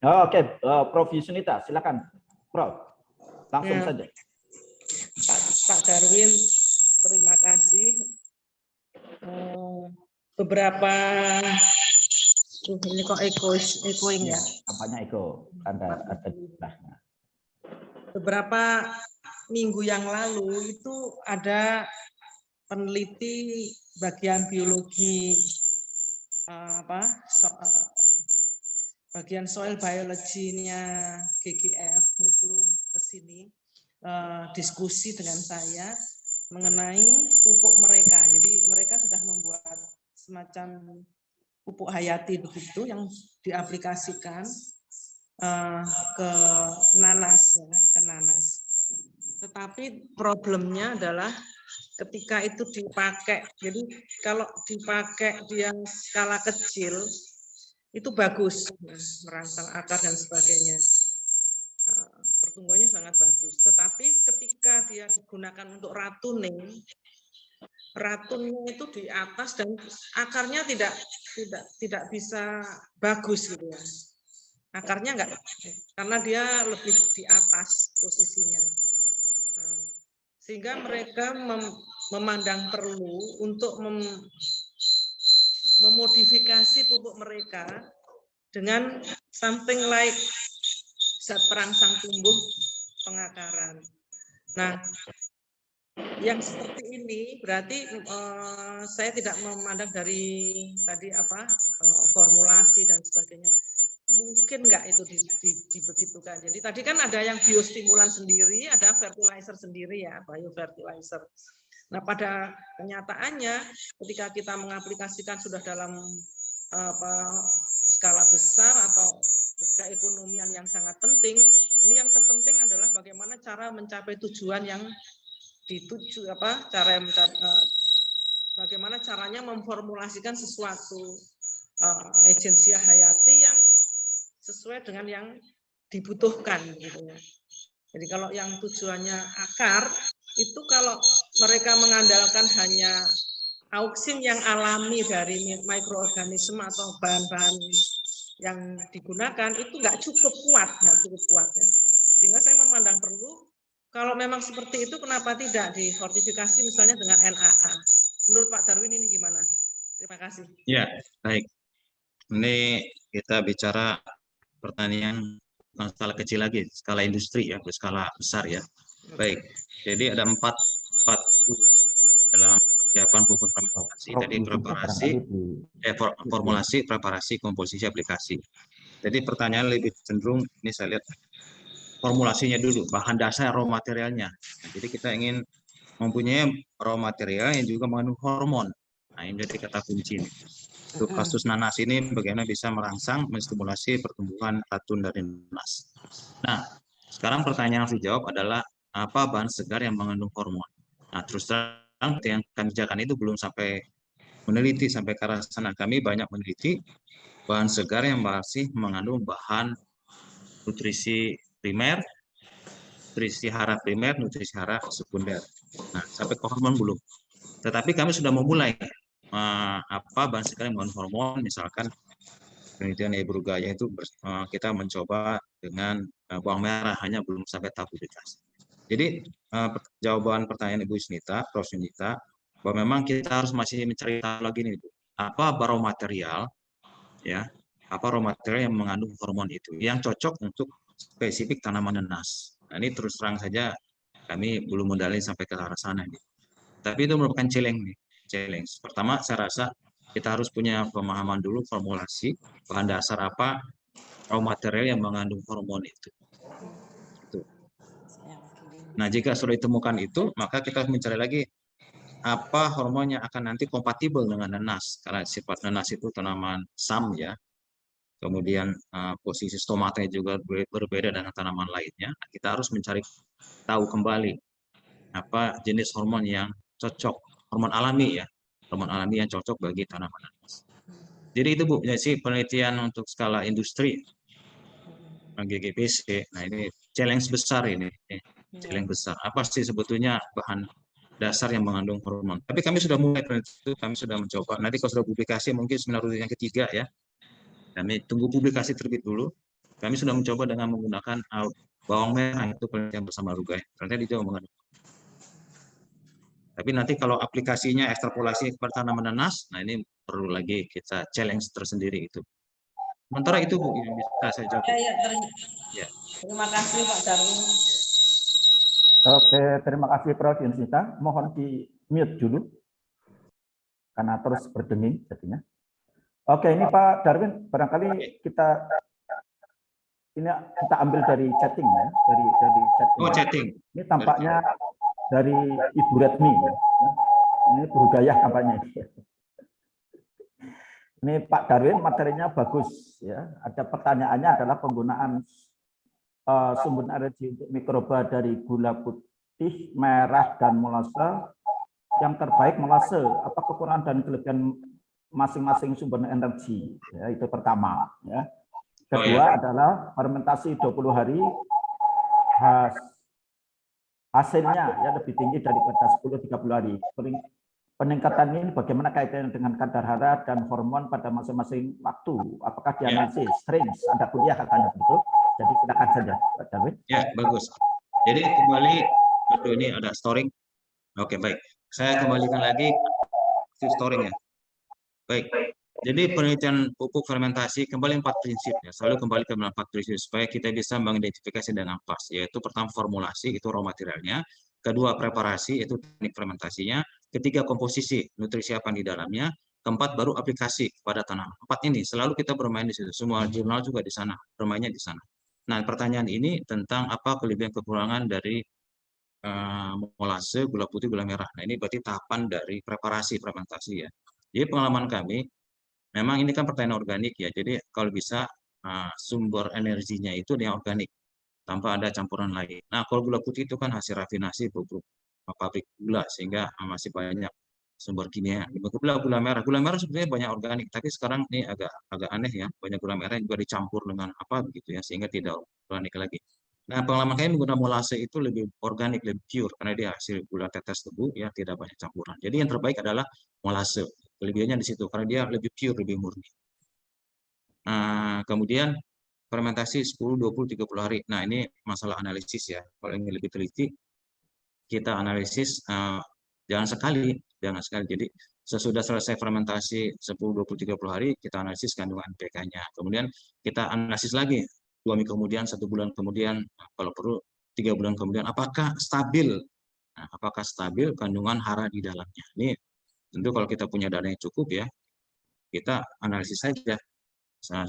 Oke, Prof. Yusnita, silakan, Prof. Langsung saja. Pak Darwin, terima kasih. Beberapa ini kok echoing ya? Apanya echo? Ada jumlahnya. Beberapa minggu yang lalu itu ada peneliti bagian biologi bagian soil biology-nya GGF itu ke sini diskusi dengan saya mengenai pupuk mereka. Jadi mereka sudah membuat semacam pupuk hayati begitu yang diaplikasikan ke nanas. Tetapi problemnya adalah ketika itu dipakai, jadi kalau dipakai di yang skala kecil itu bagus, merangsang akar dan sebagainya, pertumbuhannya sangat bagus. Tetapi ketika dia digunakan untuk ratunnya itu di atas dan akarnya tidak bisa bagus gitu ya. Akarnya enggak, karena dia lebih di atas posisinya. Sehingga mereka memandang perlu untuk memodifikasi pupuk mereka dengan something like zat perangsang tumbuh pengakaran. Nah, yang seperti ini berarti saya tidak memandang dari tadi formulasi dan sebagainya. Mungkin enggak itu dibegitukan. Jadi tadi kan ada yang biostimulan sendiri, ada fertilizer sendiri ya, biofertilizer. Nah, pada kenyataannya ketika kita mengaplikasikan sudah dalam skala besar atau keekonomian yang sangat penting, ini yang terpenting adalah bagaimana cara mencapai tujuan yang dituju, bagaimana caranya memformulasikan sesuatu agensia hayati yang sesuai dengan yang dibutuhkan gitu ya. Jadi kalau yang tujuannya akar, itu kalau mereka mengandalkan hanya auksin yang alami dari mikroorganisme atau bahan-bahan yang digunakan, itu nggak cukup kuat ya. Sehingga saya memandang perlu, kalau memang seperti itu, kenapa tidak difortifikasi misalnya dengan NAA? Menurut Pak Darwin ini gimana? Terima kasih. Ya, baik. Ini kita bicara pertanian bukan skala kecil lagi, skala industri ya, skala besar ya. Baik, jadi ada empat kunci dalam persiapan pupuk fermentasi. Tadi formulasi, preparasi, komposisi, aplikasi. Jadi pertanyaan lebih cenderung, ini saya lihat formulasinya dulu, bahan dasar raw materialnya. Nah, jadi kita ingin mempunyai raw material yang juga mengandung hormon. Nah, ini jadi kata kunci. Untuk kasus nanas ini bagaimana bisa merangsang, menstimulasi pertumbuhan ratun dari nanas. Nah, sekarang pertanyaan yang harus dijawab adalah apa bahan segar yang mengandung hormon. Nah, terus terang yang kami kerjakan itu belum sampai meneliti sampai ke arah sana. Kami banyak meneliti bahan segar yang masih mengandung bahan nutrisi primer, nutrisi hara primer, nutrisi hara sekunder. Nah, sampai ke hormon belum. Tetapi kami sudah memulai bahan segar yang mengandung hormon, misalkan penelitian Ibu Gaya itu kita mencoba dengan bawang merah, hanya belum sampai tahap publikasi. Jadi jawaban pertanyaan Ibu Yusnita, Prof. Yusnita, bahwa memang kita harus masih mencari tahu lagi nih, Bu, apa raw material, ya, apa raw material yang mengandung hormon itu, yang cocok untuk spesifik tanaman nanas. Nah, ini terus terang saja kami belum mendalami sampai ke arah sana nih. Tapi itu merupakan challenge. Pertama, saya rasa kita harus punya pemahaman dulu formulasi bahan dasar apa raw material yang mengandung hormon itu. Nah, jika sudah ditemukan itu, maka kita harus mencari lagi apa hormon yang akan nanti kompatibel dengan nanas, karena sifat nanas itu tanaman SAM, ya. Kemudian posisi stomatanya juga berbeda dengan tanaman lainnya. Kita harus mencari tahu kembali apa jenis hormon yang cocok, hormon alami, ya, hormon alami yang cocok bagi tanaman nanas. Jadi itu, Bu, jadi penelitian untuk skala industri GGPC. Nah, ini challenge besar ini. Challenge besar. Apa sih sebetulnya bahan dasar yang mengandung hormon? Tapi kami sudah mulai itu, kami sudah mencoba. Nanti kalau sudah publikasi mungkin seminar rutin yang ketiga, ya. Kami tunggu publikasi terbit dulu. Kami sudah mencoba dengan menggunakan bawang merah, itu penelitian bersama Rugai. Ternyata dia mengandung. Tapi nanti kalau aplikasinya ekstrapolasi kepada tanaman nanas, nah ini perlu lagi kita challenge tersendiri itu. Sementara itu, Bu, yang bisa saya jawab. Ya. Terima kasih Pak Darwin. Oke, terima kasih Prof. Yusnita. Mohon di mute dulu karena terus berdenging jadinya. Oke, ini Pak Darwin, barangkali kita ambil dari chatting, ya, dari chatting. Oh, chatting. Ini tampaknya dari Ibu Retmi, ya. Ini Berugayah tampaknya. Ini Pak Darwin, materinya bagus, ya. Ada pertanyaannya adalah penggunaan sumber energi untuk mikroba dari gula putih, merah, dan molase. Yang terbaik molase, apa kekurangan dan kelebihan masing-masing sumber energi? Ya, itu pertama. Ya. Kedua adalah fermentasi 20 hari, hasilnya ya lebih tinggi daripada 10-30 hari. Peningkatan ini bagaimana kaitannya dengan kadar hara dan hormon pada masing-masing waktu? Apakah dianalisis? Range, Anda kuliah katanya begitu. Jadi silakan saja, Pak Darwin. Ya, bagus. Jadi kembali, aduh ini ada storing. Oke, baik. Saya kembalikan lagi ke storing, ya. Baik. Jadi penelitian pupuk fermentasi kembali 4 prinsip, ya. Selalu kembali ke 4 prinsip supaya kita bisa mengidentifikasi dengan pas, yaitu pertama formulasi, itu raw materialnya. Kedua preparasi, itu teknik fermentasinya. Ketiga komposisi, nutrisi apa di dalamnya. Keempat baru aplikasi pada tanaman. 4 ini selalu kita bermain di situ. Semua jurnal juga di sana, bermainnya di sana. Nah, pertanyaan ini tentang apa kelebihan kekurangan dari molase, gula putih, gula merah. Nah, ini berarti tahapan dari preparasi fermentasi, ya. Jadi pengalaman kami, memang ini kan pertanian organik, ya. Jadi kalau bisa sumber energinya itu yang organik, tanpa ada campuran lain. Nah, kalau gula putih itu kan hasil rafinasi pabrik gula, sehingga masih banyak sumber kimia. Gula merah sebetulnya banyak organik, tapi sekarang ini agak aneh, ya, banyak gula merah yang juga dicampur dengan apa begitu, ya, sehingga tidak organik lagi. Nah, pengalaman kami menggunakan molase itu lebih organik, lebih pure, karena dia hasil gula tetes tebu, ya, tidak banyak campuran. Jadi yang terbaik adalah molase. Kelebihannya di situ, karena dia lebih pure, lebih murni. Nah, kemudian fermentasi 10, 20, 30 hari. Nah, ini masalah analisis, ya. Kalau ingin lebih teliti, kita analisis jangan sekali. Jadi sesudah selesai fermentasi 10, 20, 30 hari, kita analisis kandungan NPK-nya. Kemudian kita analisis lagi 2 minggu kemudian, 1 bulan kemudian, kalau perlu 3 bulan kemudian, apakah stabil? Nah, apakah stabil kandungan hara di dalamnya? Ini tentu kalau kita punya dana yang cukup, ya, kita analisis saja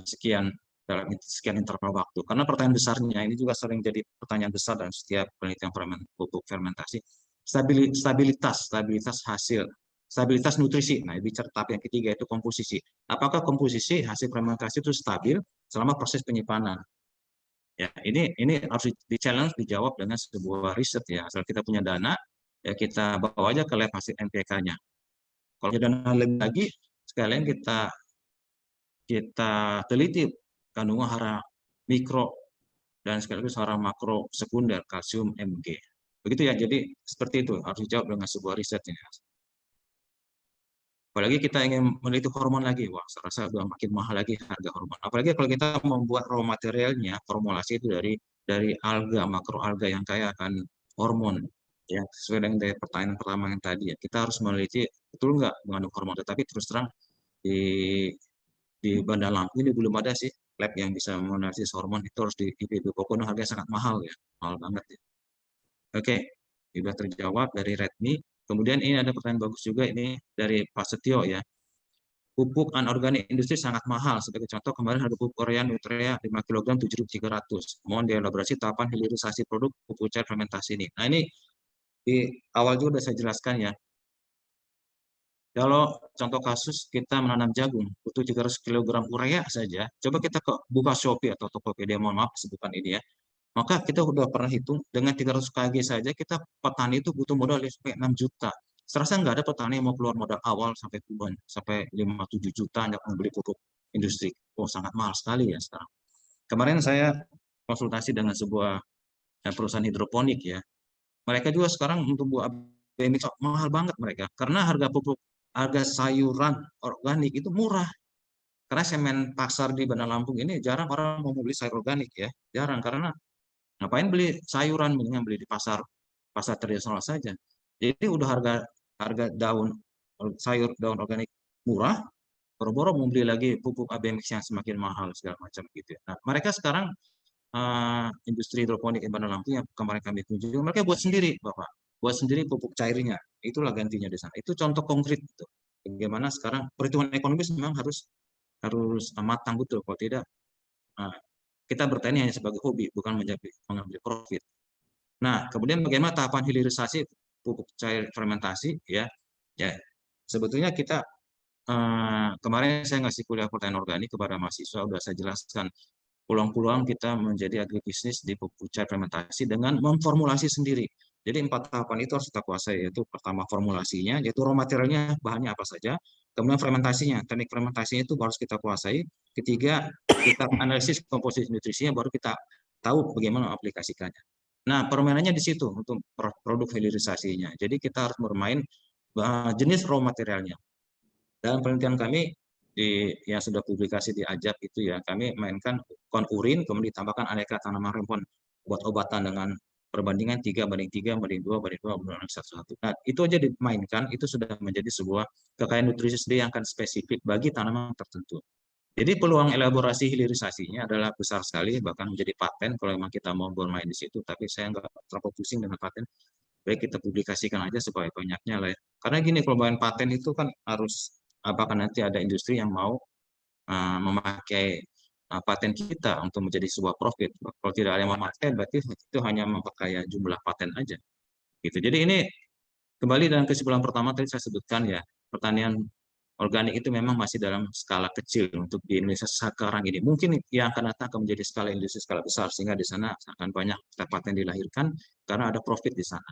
sekian interval waktu. Karena pertanyaan besarnya ini juga sering jadi pertanyaan besar dalam setiap penelitian pupuk fermentasi. Stabilitas hasil, stabilitas nutrisi. Nah, bicara tahap yang ketiga itu komposisi. Apakah komposisi hasil fermentasi itu stabil selama proses penyimpanan? Ya, ini harus di-challenge, dijawab dengan sebuah riset, ya. Asal kita punya dana, ya kita bawa aja ke lab hasil NPK-nya. Kalau ada dana lebih lagi, sekalian kita kita teliti kandungan hara mikro dan sekaligus hara makro sekunder kalsium Mg. Begitu ya, jadi seperti itu harus dijawab dengan sebuah riset ini. Apalagi kita ingin meneliti hormon lagi, wah saya rasa udah makin mahal lagi harga hormon. Apalagi kalau kita membuat raw materialnya, formulasi itu dari alga, makroalga yang kaya akan hormon, ya sesuai dengan dari pertanyaan pertama yang tadi ya. Kita harus meneliti betul nggak mengandung hormon, tetapi terus terang di Bandar Lampung ini belum ada sih lab yang bisa menganalisis hormon, itu harus di IPB. Pokoknya harganya sangat mahal ya, mahal banget ya. Oke, sudah terjawab dari Redmi. Kemudian ini ada pertanyaan bagus juga ini dari Pak Setio ya. Pupuk anorganik industri sangat mahal. Sebagai contoh, kemarin harga pupuk Korea Nutria 5 kg 7.300. Mohon dielaborasi tahapan hilirisasi produk pupuk cair fermentasi ini. Nah, ini di awal juga sudah saya jelaskan ya. Kalau contoh kasus kita menanam jagung, butuh 300 kg urea saja. Coba kita buka Shopee atau Tokopedia, mohon maaf sebutkan ini ya. Maka kita sudah pernah hitung, dengan 300 kg saja kita petani itu butuh modal sampai 6 juta. Serasa nggak ada petani yang mau keluar modal awal sampai puluhan, sampai 5-7 juta untuk membeli pupuk industri. Oh, sangat mahal sekali ya sekarang. Kemarin saya konsultasi dengan sebuah perusahaan hidroponik ya. Mereka juga sekarang untuk buat ABMX mahal banget mereka. Karena harga sayuran organik itu murah. Karena semen pasar di Bandar Lampung ini jarang orang mau beli sayur organik ya. Jarang, karena ngapain beli sayuran, mendingan beli di pasar tradisional saja. Jadi udah harga daun daun organik murah, boro-boro mau beli lagi pupuk ABMX yang semakin mahal segala macam gitu ya. Nah, mereka sekarang industri hidroponik di Bandar Lampung yang kemarin kami kunjungi, mereka buat sendiri, Bapak. Buat sendiri pupuk cairnya. Itulah gantinya di sana. Itu contoh konkret gitu. Bagaimana sekarang perhitungan ekonomis memang harus matang betul, kalau tidak kita bertani hanya sebagai hobi, bukan mengambil profit. Nah, kemudian bagaimana tahapan hilirisasi pupuk cair fermentasi ya? Ya, sebetulnya kita kemarin saya ngasih kuliah pertanian organik kepada mahasiswa, sudah saya jelaskan peluang-peluang kita menjadi agribisnis di pupuk cair fermentasi dengan memformulasi sendiri. Jadi 4 tahapan itu harus kita kuasai, yaitu pertama formulasinya, yaitu raw materialnya, bahannya apa saja. Kemudian fermentasinya, teknik fermentasinya itu harus kita kuasai. Ketiga, kita analisis komposisi nutrisinya, baru kita tahu bagaimana aplikasikannya. Nah, permainannya di situ untuk produk hilirisasinya. Jadi kita harus bermain jenis raw materialnya. Dalam penelitian kami yang sudah publikasi di Ajab itu ya, kami mainkan konurin, kemudian ditambahkan aneka tanaman rempon buat obatan dengan perbandingan 3:3, 2:2, 1:1. Nah, itu aja dimainkan, itu sudah menjadi sebuah kekayaan nutrisi sendiri yang akan spesifik bagi tanaman tertentu. Jadi peluang elaborasi hilirisasinya adalah besar sekali, bahkan menjadi paten kalau memang kita mau bermain di situ, tapi saya nggak terlalu pusing dengan paten. Baik kita publikasikan aja supaya banyaknya lah ya. Karena gini, kalau main paten itu kan harus, apakah nanti ada industri yang mau memakai paten kita untuk menjadi sebuah profit. Kalau tidak ada yang memakai, berarti itu hanya memperkaya jumlah paten aja. Gitu. Jadi ini kembali dengan kesimpulan pertama tadi saya sebutkan ya, pertanian organik itu memang masih dalam skala kecil untuk di Indonesia sekarang ini. Mungkin yang akan datang akan menjadi skala industri skala besar, sehingga di sana akan banyak paten dilahirkan karena ada profit di sana.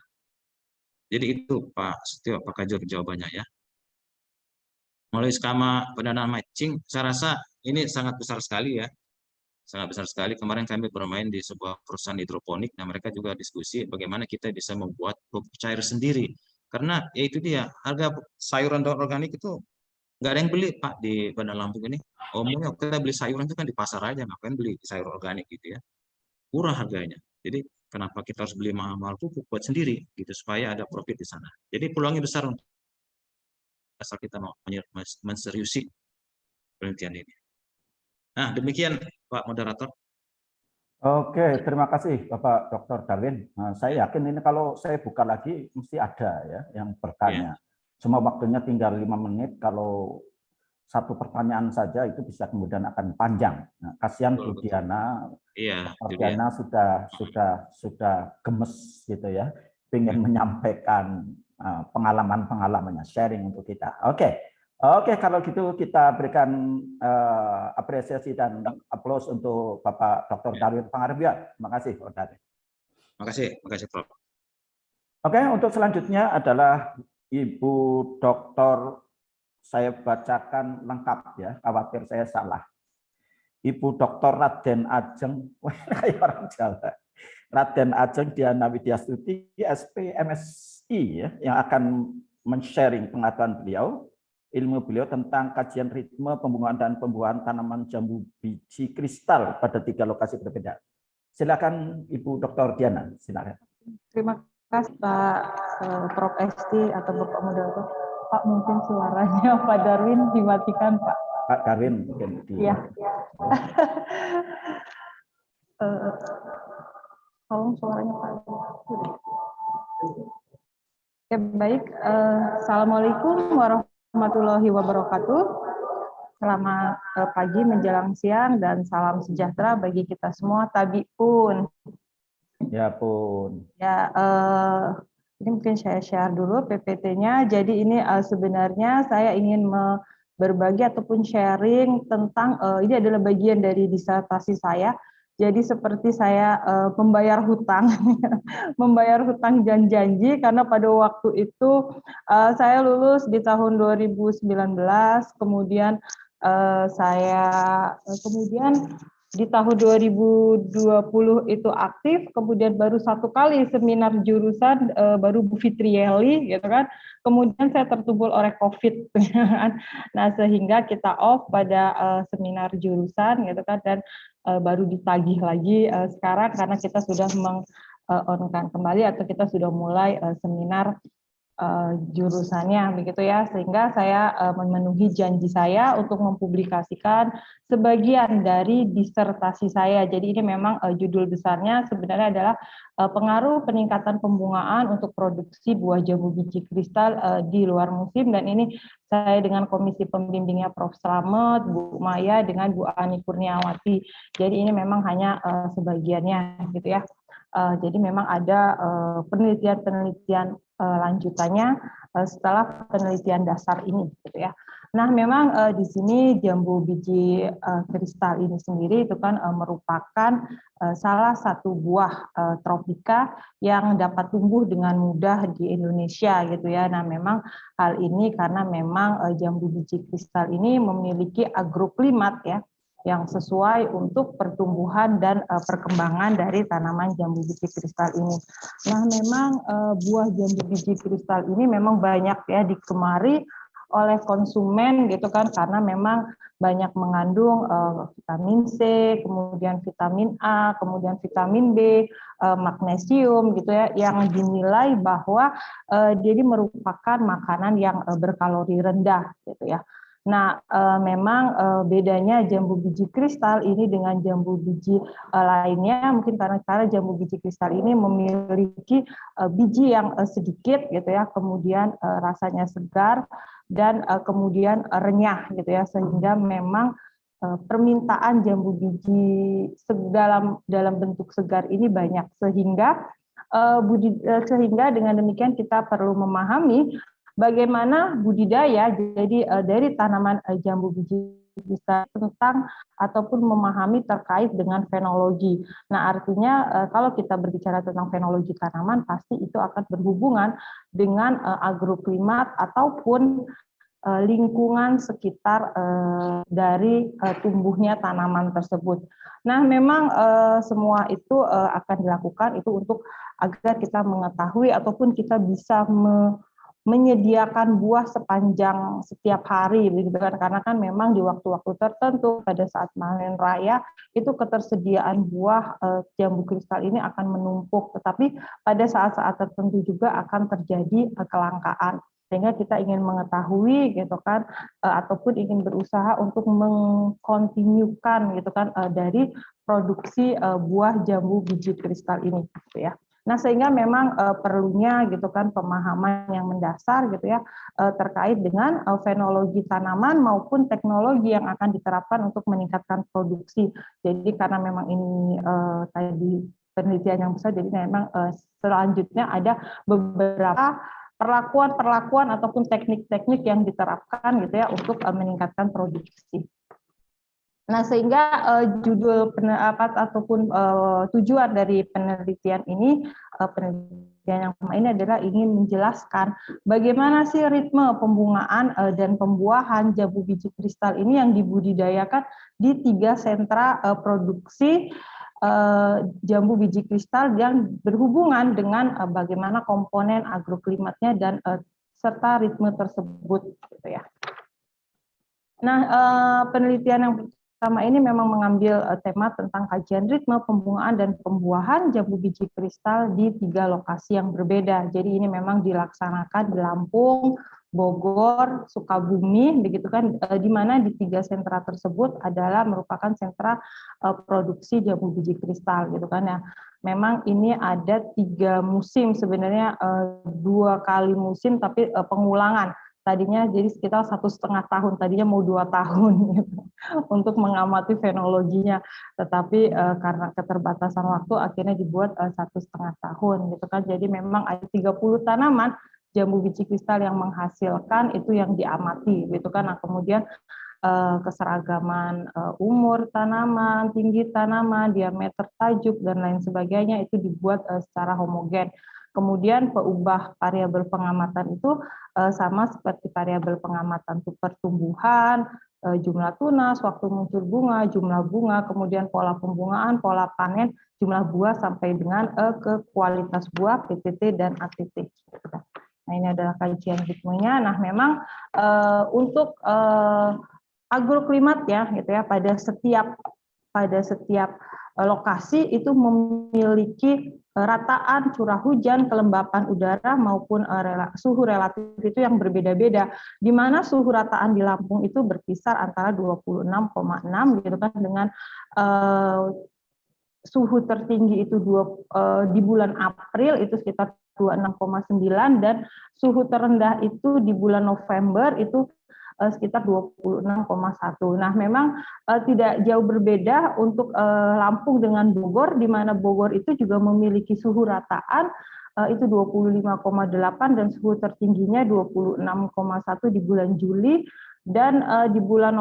Jadi itu Pak Setio, Pak Kajur jawabannya ya. Melalui skema pendanaan matching, saya rasa ini sangat besar sekali ya. Sangat besar sekali. Kemarin kami bermain di sebuah perusahaan hidroponik, dan mereka juga diskusi bagaimana kita bisa membuat pupuk cair sendiri. Karena ya itu dia, harga sayuran daun organik itu nggak ada yang beli Pak di Bandar Lampung ini. Omongnya kita beli sayuran itu kan di pasar aja, ngapain beli sayur organik gitu ya. Murah harganya. Jadi kenapa kita harus beli mahal-mahal pupuk buat sendiri gitu supaya ada profit di sana. Jadi peluangnya besar untuk asal kita mau menseriusi penelitian ini. Nah, demikian Pak Moderator. Oke, terima kasih Bapak Dr. Darwin. Nah, saya yakin ini kalau saya buka lagi mesti ada ya yang bertanya. Cuma waktunya tinggal 5 menit, kalau satu pertanyaan saja itu bisa kemudian akan panjang. Nah, kasihan Bu Diana, Diana sudah gemes gitu ya, ingin menyampaikan pengalaman-pengalamannya, sharing untuk kita. Oke, kalau gitu kita berikan apresiasi dan aplaus untuk Bapak Dr. Darwin Pangarbian. Terima kasih, Pak Darwin. Terima kasih, Prof. Oke, untuk selanjutnya adalah Ibu Dr. saya bacakan lengkap ya, khawatir saya salah. Ibu Dr. Raden Ajeng, kayak orang Jawa. Raden Ajeng Diana Widyastuti, SP MSI ya, yang akan men-sharing pengetahuan beliau, ilmu beliau tentang kajian ritme pembungaan dan pembuahan tanaman jambu biji kristal pada 3 lokasi berbeda. Silakan Ibu Dr. Diana, silakan. Terima kasih Pak Prof. Esti atau Bapak Moderator. Pak, mungkin suaranya Pak Darwin dimatikan, Pak. Pak Darwin mungkin. Iya. Tolong suaranya Pak. Ya, baik. Assalamualaikum warahmatullahi wabarakatuh. Selamat pagi menjelang siang dan salam sejahtera bagi kita semua. Tabi pun. Ya pun. Ya, ini mungkin saya share dulu PPT-nya. Jadi ini sebenarnya saya ingin berbagi ataupun sharing tentang ini adalah bagian dari disertasi saya. Jadi seperti saya membayar hutang, membayar hutang dan janji karena pada waktu itu saya lulus di tahun 2019, kemudian di tahun 2020 itu aktif, kemudian baru 1 kali seminar jurusan baru Bu Fitrieli, gitu kan. Kemudian saya tertumbul oleh COVID, nah sehingga kita off pada seminar jurusan, gitu kan, dan baru ditagih lagi sekarang karena kita sudah meng-on-kan kembali atau kita sudah mulai seminar jurusannya begitu ya, sehingga saya memenuhi janji saya untuk mempublikasikan sebagian dari disertasi saya. Jadi ini memang judul besarnya sebenarnya adalah pengaruh peningkatan pembungaan untuk produksi buah jambu biji kristal di luar musim, dan ini saya dengan komisi pembimbingnya Prof. Slamet, Bu Maya dengan Bu Ani Kurniawati. Jadi ini memang hanya sebagiannya gitu ya. Jadi memang ada penelitian-penelitian lanjutannya setelah penelitian dasar ini, gitu ya. Nah, memang di sini jambu biji kristal ini sendiri itu kan merupakan salah satu buah tropika yang dapat tumbuh dengan mudah di Indonesia, gitu ya. Nah, memang hal ini karena memang jambu biji kristal ini memiliki agroklimat ya, yang sesuai untuk pertumbuhan dan perkembangan dari tanaman jambu biji kristal ini. Nah, memang buah jambu biji kristal ini memang banyak ya digemari oleh konsumen gitu kan, karena memang banyak mengandung vitamin C, kemudian vitamin A, kemudian vitamin B, magnesium gitu ya, yang dinilai bahwa jadi merupakan makanan yang berkalori rendah gitu ya. Nah, memang bedanya jambu biji kristal ini dengan jambu biji lainnya, mungkin karena jambu biji kristal ini memiliki biji yang sedikit gitu ya, kemudian rasanya segar dan kemudian renyah gitu ya, sehingga memang permintaan jambu biji dalam bentuk segar ini banyak, sehingga dengan demikian kita perlu memahami bagaimana budidaya jadi dari tanaman jambu biji bisa tentang ataupun memahami terkait dengan fenologi. Nah, artinya kalau kita berbicara tentang fenologi tanaman, pasti itu akan berhubungan dengan agroklimat ataupun lingkungan sekitar dari tumbuhnya tanaman tersebut. Nah, memang semua itu akan dilakukan itu untuk agar kita mengetahui ataupun kita bisa menyediakan buah sepanjang setiap hari, begitu kan? Karena kan memang di waktu-waktu tertentu pada saat panen raya itu ketersediaan buah jambu kristal ini akan menumpuk, tetapi pada saat-saat tertentu juga akan terjadi kelangkaan, sehingga kita ingin mengetahui gitu kan, ataupun ingin berusaha untuk mengkontinukan gitu kan dari produksi buah jambu biji kristal ini, gitu ya. Nah, sehingga memang perlunya gitu kan pemahaman yang mendasar gitu ya terkait dengan fenologi tanaman maupun teknologi yang akan diterapkan untuk meningkatkan produksi. Jadi karena memang ini tadi penelitian yang besar, jadi memang selanjutnya ada beberapa perlakuan ataupun teknik-teknik yang diterapkan gitu ya untuk meningkatkan produksi. Nah, sehingga judul ataupun tujuan dari penelitian ini, penelitian yang pertama ini adalah ingin menjelaskan bagaimana sih ritme pembungaan dan pembuahan jambu biji kristal ini yang dibudidayakan di 3 sentra produksi jambu biji kristal yang berhubungan dengan bagaimana komponen agroklimatnya dan serta ritme tersebut, gitu ya. Nah, penelitian yang pertama ini memang mengambil tema tentang kajian ritme pembungaan dan pembuahan jambu biji kristal di 3 lokasi yang berbeda. Jadi ini memang dilaksanakan di Lampung, Bogor, Sukabumi, begitu kan, di mana di 3 sentra tersebut adalah merupakan sentra produksi jambu biji kristal, gitu kan ya. Memang ini ada 3 musim sebenarnya, 2 kali musim tapi pengulangan. Tadinya jadi sekitar 1,5 tahun, tadinya mau 2 tahun gitu, untuk mengamati fenologinya, tetapi karena keterbatasan waktu akhirnya dibuat 1,5 tahun gitu kan. Jadi memang ada 30 tanaman jambu biji kristal yang menghasilkan itu yang diamati gitu kan. Nah, kemudian keseragaman umur tanaman, tinggi tanaman, diameter tajuk dan lain sebagainya itu dibuat secara homogen. Kemudian peubah variabel pengamatan itu sama seperti variabel pengamatan pertumbuhan, jumlah tunas, waktu muncul bunga, jumlah bunga, kemudian pola pembungaan, pola panen, jumlah buah sampai dengan ke kualitas buah, PTT dan ATT. Nah, ini adalah kajian ritmenya. Nah, memang untuk agroklimat ya, gitu ya, pada setiap lokasi itu memiliki rataan curah hujan, kelembapan udara maupun suhu relatif itu yang berbeda-beda. Di mana suhu rataan di Lampung itu berkisar antara 26,6 gitu kan, dengan suhu tertinggi itu di bulan April itu sekitar 26,9 dan suhu terendah itu di bulan November itu sekitar 26,1. Nah, memang tidak jauh berbeda untuk Lampung dengan Bogor, di mana Bogor itu juga memiliki suhu rataan itu 25,8 dan suhu tertingginya 26,1 di bulan Juli, dan di bulan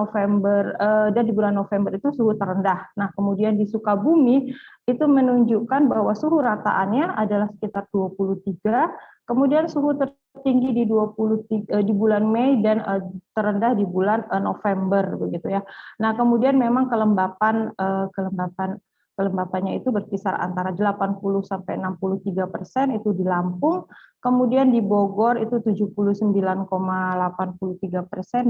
November itu suhu terendah. Nah, kemudian di Sukabumi itu menunjukkan bahwa suhu rataannya adalah sekitar 23, kemudian suhu tertinggi di bulan Mei dan terendah di bulan November, begitu ya. Nah, kemudian memang kelembapannya itu berkisar antara 80 sampai 63% itu di Lampung, kemudian di Bogor itu 79,83%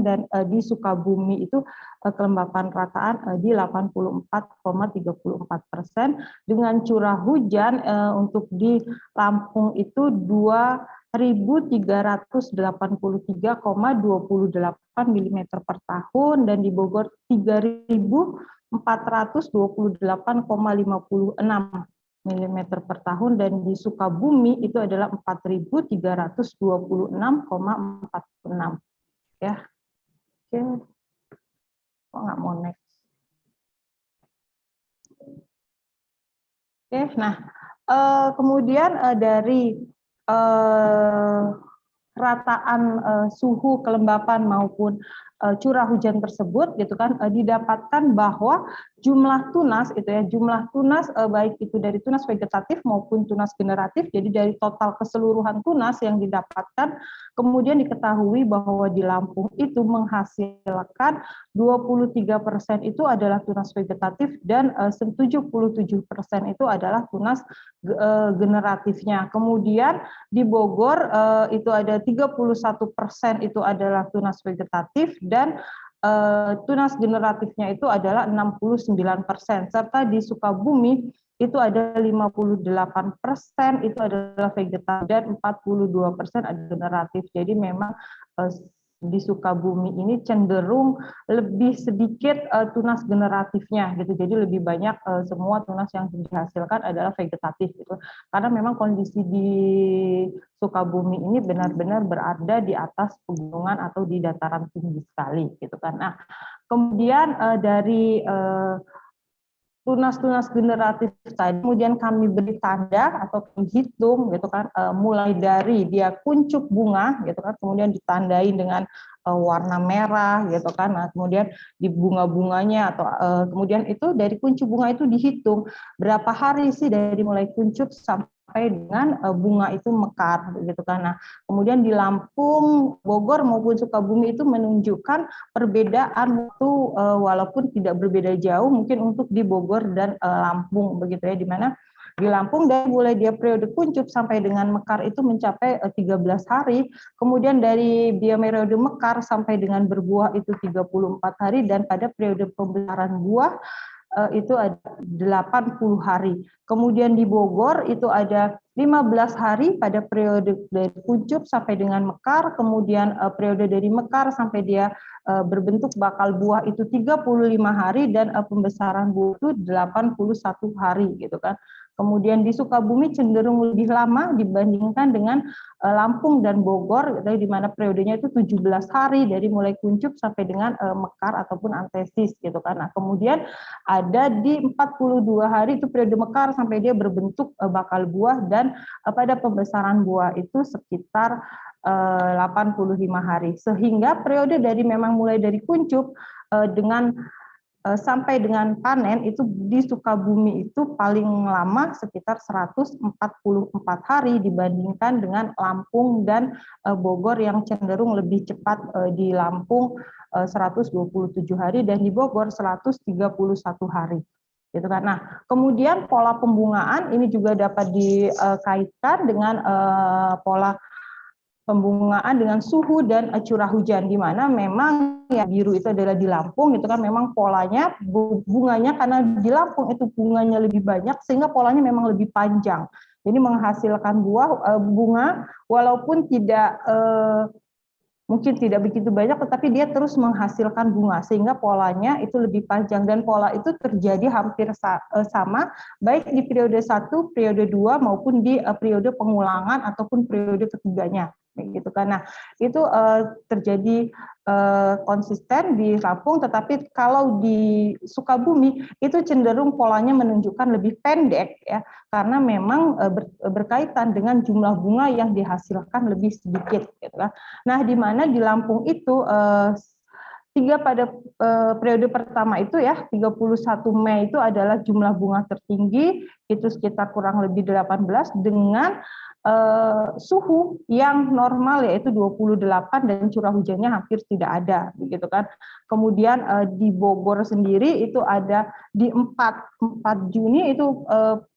dan di Sukabumi itu kelembapan rataan di 84,34% dengan curah hujan untuk di Lampung itu 2.383,28 mm per tahun dan di Bogor 3.428,56 mm per tahun dan di Sukabumi itu adalah 4.326,46 ya. Oke, kok nggak mau next? Oke, nah kemudian dari rataan suhu kelembapan maupun curah hujan tersebut gitu kan didapatkan bahwa jumlah tunas itu ya, jumlah tunas baik itu dari tunas vegetatif maupun tunas generatif, jadi dari total keseluruhan tunas yang didapatkan, kemudian diketahui bahwa di Lampung itu menghasilkan 23% itu adalah tunas vegetatif dan 77% itu adalah tunas generatifnya. Kemudian di Bogor itu ada 31% itu adalah tunas vegetatif dan tunas generatifnya itu adalah 69%, serta di Sukabumi itu ada 58% itu adalah vegetatif dan 42% adalah generatif. Jadi memang di Sukabumi ini cenderung lebih sedikit tunas generatifnya gitu. Jadi lebih banyak semua tunas yang dihasilkan adalah vegetatif gitu. Karena memang kondisi di Sukabumi ini benar-benar berada di atas pegunungan atau di dataran tinggi sekali gitu kan. Nah, kemudian dari tunas-tunas generatif tadi, kemudian kami beri tanda atau hitung gitu kan, mulai dari dia kuncup bunga gitu kan, kemudian ditandai dengan warna merah gitu kan, nah kemudian di bunga-bunganya atau kemudian itu dari kuncup bunga itu dihitung berapa hari sih dari mulai kuncup sampai dengan bunga itu mekar gitu kan. Nah kemudian di Lampung, Bogor maupun Sukabumi itu menunjukkan perbedaan waktu walaupun tidak berbeda jauh mungkin untuk di Bogor dan Lampung begitu ya, di mana di Lampung dari mulai dia periode kuncup sampai dengan mekar itu mencapai 13 hari, kemudian dari dia periode mekar sampai dengan berbuah itu 34 hari, dan pada periode pembesaran buah itu ada 80 hari. Kemudian di Bogor itu ada 15 hari pada periode dari kuncup sampai dengan mekar, kemudian periode dari mekar sampai dia berbentuk bakal buah itu 35 hari, dan pembesaran buah itu 81 hari gitu kan. Kemudian di Sukabumi cenderung lebih lama dibandingkan dengan Lampung dan Bogor, di mana periodenya itu 17 hari dari mulai kuncup sampai dengan mekar ataupun antesis gitu kan. Nah, kemudian ada di 42 hari itu periode mekar sampai dia berbentuk bakal buah, dan pada pembesaran buah itu sekitar 85 hari. Sehingga periode dari memang mulai dari kuncup dengan sampai dengan panen itu di Sukabumi itu paling lama sekitar 144 hari dibandingkan dengan Lampung dan Bogor yang cenderung lebih cepat, di Lampung 127 hari dan di Bogor 131 hari. Gitu kan. Nah, kemudian pola pembungaan ini juga dapat dikaitkan dengan pola pembungaan dengan suhu dan curah hujan, di mana memang ya biru itu adalah di Lampung itu kan memang polanya bunganya, karena di Lampung itu bunganya lebih banyak sehingga polanya memang lebih panjang. Jadi menghasilkan bunga walaupun tidak mungkin tidak begitu banyak, tetapi dia terus menghasilkan bunga sehingga polanya itu lebih panjang, dan pola itu terjadi hampir sama baik di periode 1, periode 2 maupun di periode pengulangan ataupun periode ketiganya gitu kan. Nah, itu terjadi konsisten di Lampung, tetapi kalau di Sukabumi itu cenderung polanya menunjukkan lebih pendek ya, karena memang berkaitan dengan jumlah bunga yang dihasilkan lebih sedikit gitu kan. Nah, di mana di Lampung itu pada periode pertama itu ya 31 Mei itu adalah jumlah bunga tertinggi itu sekitar kurang lebih 18 dengan suhu yang normal yaitu 28 dan curah hujannya hampir tidak ada begitu kan. Kemudian di Bogor sendiri itu ada di 4 Juni itu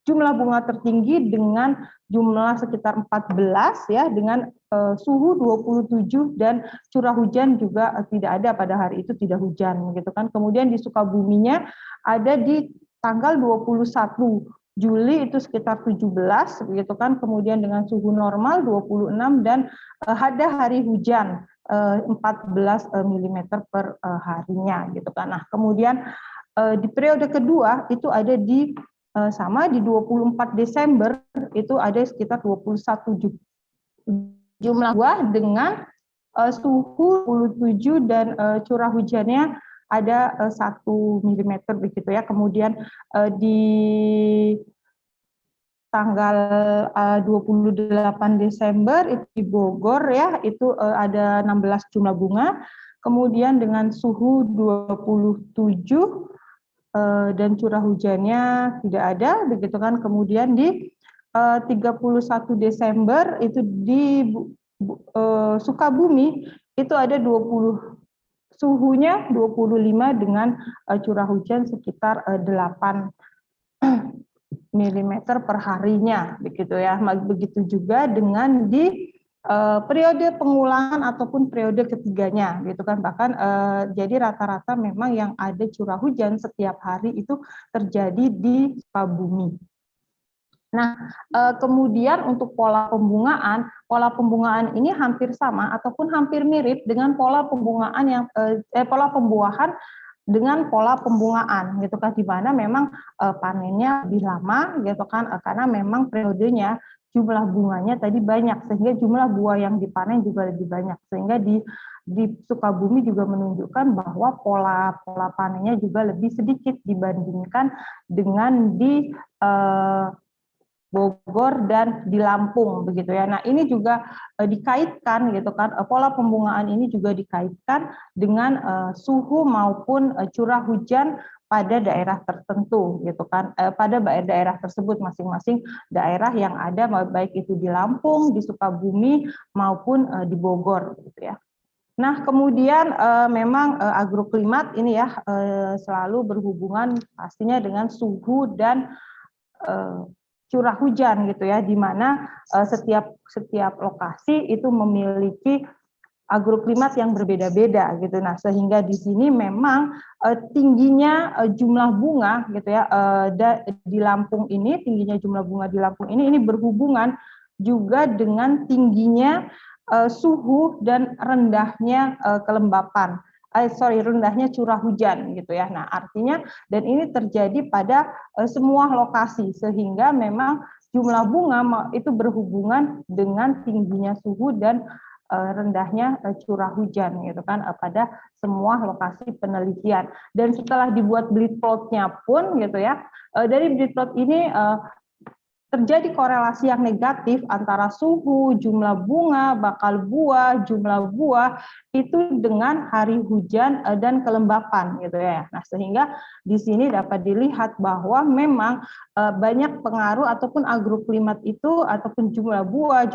jumlah bunga tertinggi dengan jumlah sekitar 14 ya, dengan suhu 27 dan curah hujan juga tidak ada, pada hari itu tidak hujan gitu kan. Kemudian di Sukabuminya ada di tanggal 21 Juli itu sekitar 17 gitu kan, kemudian dengan suhu normal 26 dan ada hari hujan 14 mm per harinya gitu kan. Nah, kemudian di periode kedua itu ada di sama di 24 Desember itu ada sekitar 21 jumlah buah dengan suhu 27 dan curah hujannya ada 1 mm begitu ya. Kemudian di tanggal 28 Desember itu di Bogor ya, itu ada 16 jumlah bunga. Kemudian dengan suhu 27 dan curah hujannya tidak ada begitu kan. Kemudian di 31 Desember itu di Sukabumi itu ada 20 suhunya 25 dengan curah hujan sekitar 8 mm per harinya begitu ya. Begitu juga dengan di periode pengulangan ataupun periode ketiganya gitu kan. Bahkan jadi rata-rata memang yang ada curah hujan setiap hari itu terjadi di Sukabumi. Nah, kemudian untuk pola pembungaan ini hampir sama ataupun hampir mirip dengan pola pembungaan yang pola pembuahan dengan pola pembungaan gitu kan, di mana memang panennya lebih lama gitu kan, karena memang periodenya jumlah bunganya tadi banyak sehingga jumlah buah yang dipanen juga lebih banyak, sehingga di di Sukabumi juga menunjukkan bahwa pola panennya juga lebih sedikit dibandingkan dengan di Bogor dan di Lampung begitu ya. Nah, ini juga dikaitkan gitu kan, pola pembungaan ini juga dikaitkan dengan suhu maupun curah hujan pada daerah tertentu gitu kan, pada daerah tersebut masing-masing daerah yang ada baik itu di Lampung, di Sukabumi maupun di Bogor gitu ya. Nah, kemudian memang agroklimat ini ya selalu berhubungan pastinya dengan suhu dan curah hujan gitu ya, di mana setiap lokasi itu memiliki agroklimat yang berbeda-beda gitu. Nah, sehingga di sini memang tingginya jumlah bunga gitu ya di Lampung ini, tingginya jumlah bunga di Lampung ini berhubungan juga dengan tingginya suhu dan rendahnya kelembapan. Rendahnya curah hujan gitu ya. Nah, artinya dan ini terjadi pada semua lokasi sehingga memang jumlah bunga itu berhubungan dengan tingginya suhu dan rendahnya curah hujan gitu kan pada semua lokasi penelitian. Dan setelah dibuat bleed plot-nya pun gitu ya, dari bleed plot ini terjadi korelasi yang negatif antara suhu, jumlah bunga, bakal buah, jumlah buah itu dengan hari hujan dan kelembapan gitu ya. Nah, sehingga di sini dapat dilihat bahwa memang banyak pengaruh ataupun agroklimat itu ataupun jumlah buah,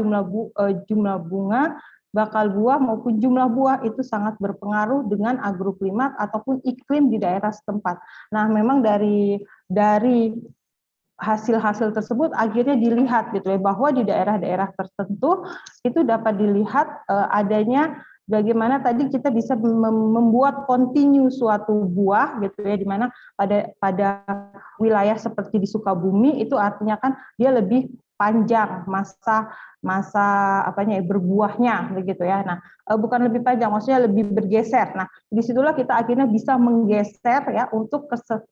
jumlah bunga, bakal buah maupun jumlah buah itu sangat berpengaruh dengan agroklimat ataupun iklim di daerah setempat. Nah, memang dari hasil-hasil tersebut akhirnya dilihat gitu ya bahwa di daerah-daerah tertentu itu dapat dilihat adanya bagaimana tadi kita bisa membuat kontinu suatu buah gitu ya, di mana pada wilayah seperti di Sukabumi itu artinya kan dia lebih panjang masa berbuahnya begitu ya. Nah, bukan lebih panjang, maksudnya lebih bergeser. Nah, disitulah kita akhirnya bisa menggeser ya untuk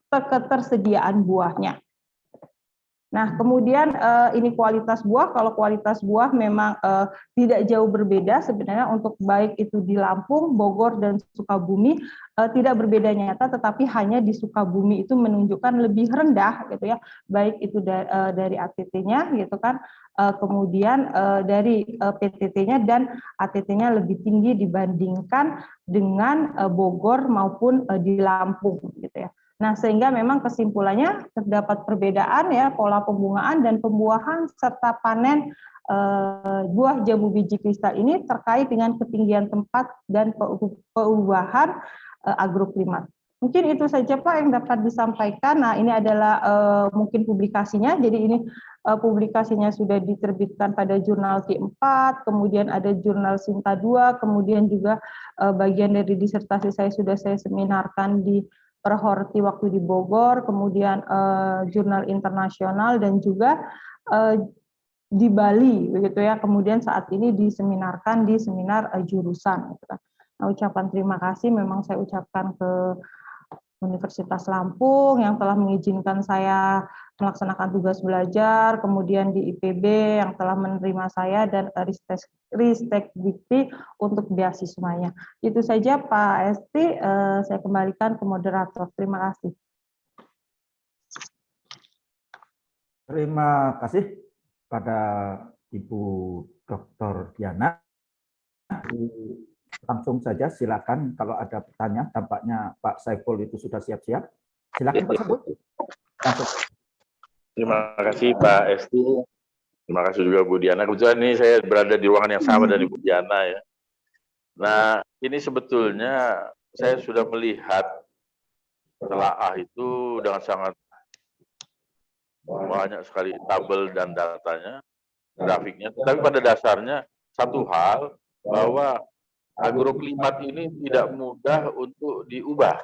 ketersediaan buahnya. Nah, kemudian ini kualitas buah. Kalau kualitas buah memang tidak jauh berbeda sebenarnya untuk baik itu di Lampung, Bogor, dan Sukabumi tidak berbeda nyata, tetapi hanya di Sukabumi itu menunjukkan lebih rendah gitu ya, baik itu dari ATT-nya gitu kan, kemudian dari PTT-nya dan ATT-nya lebih tinggi dibandingkan dengan Bogor maupun di Lampung gitu ya. Nah, sehingga memang kesimpulannya terdapat perbedaan ya pola pembungaan dan pembuahan serta panen buah jambu biji kristal ini terkait dengan ketinggian tempat dan perubahan agroklimat. Mungkin itu saja Pak yang dapat disampaikan. Nah, ini adalah mungkin publikasinya. Jadi ini publikasinya sudah diterbitkan pada jurnal Q4, kemudian ada jurnal Sinta 2, kemudian juga bagian dari disertasi saya sudah saya seminarkan di Perhorti waktu di Bogor, kemudian jurnal internasional dan juga di Bali begitu ya. Kemudian saat ini diseminarkan di seminar jurusan gitu kan. Nah, ucapan terima kasih memang saya ucapkan ke Universitas Lampung yang telah mengizinkan saya melaksanakan tugas belajar, kemudian di IPB yang telah menerima saya, dan Ristek Dikti untuk beasiswanya. Itu saja Pak Esti, saya kembalikan ke moderator. Terima kasih. Terima kasih pada Ibu Dr. Diana. Langsung saja silakan kalau ada pertanyaan. Tampaknya Pak Saiful itu sudah siap-siap. Silakan Pak Saiful. Langsung. Terima kasih Pak Esti. Terima kasih juga Bu Diana. Kebetulan ini saya berada di ruangan yang sama dari Bu Diana ya. Nah, ini sebetulnya saya sudah melihat telaah itu dengan sangat banyak sekali tabel dan datanya, grafiknya. Tapi pada dasarnya satu hal bahwa agroklimat ini tidak mudah untuk diubah.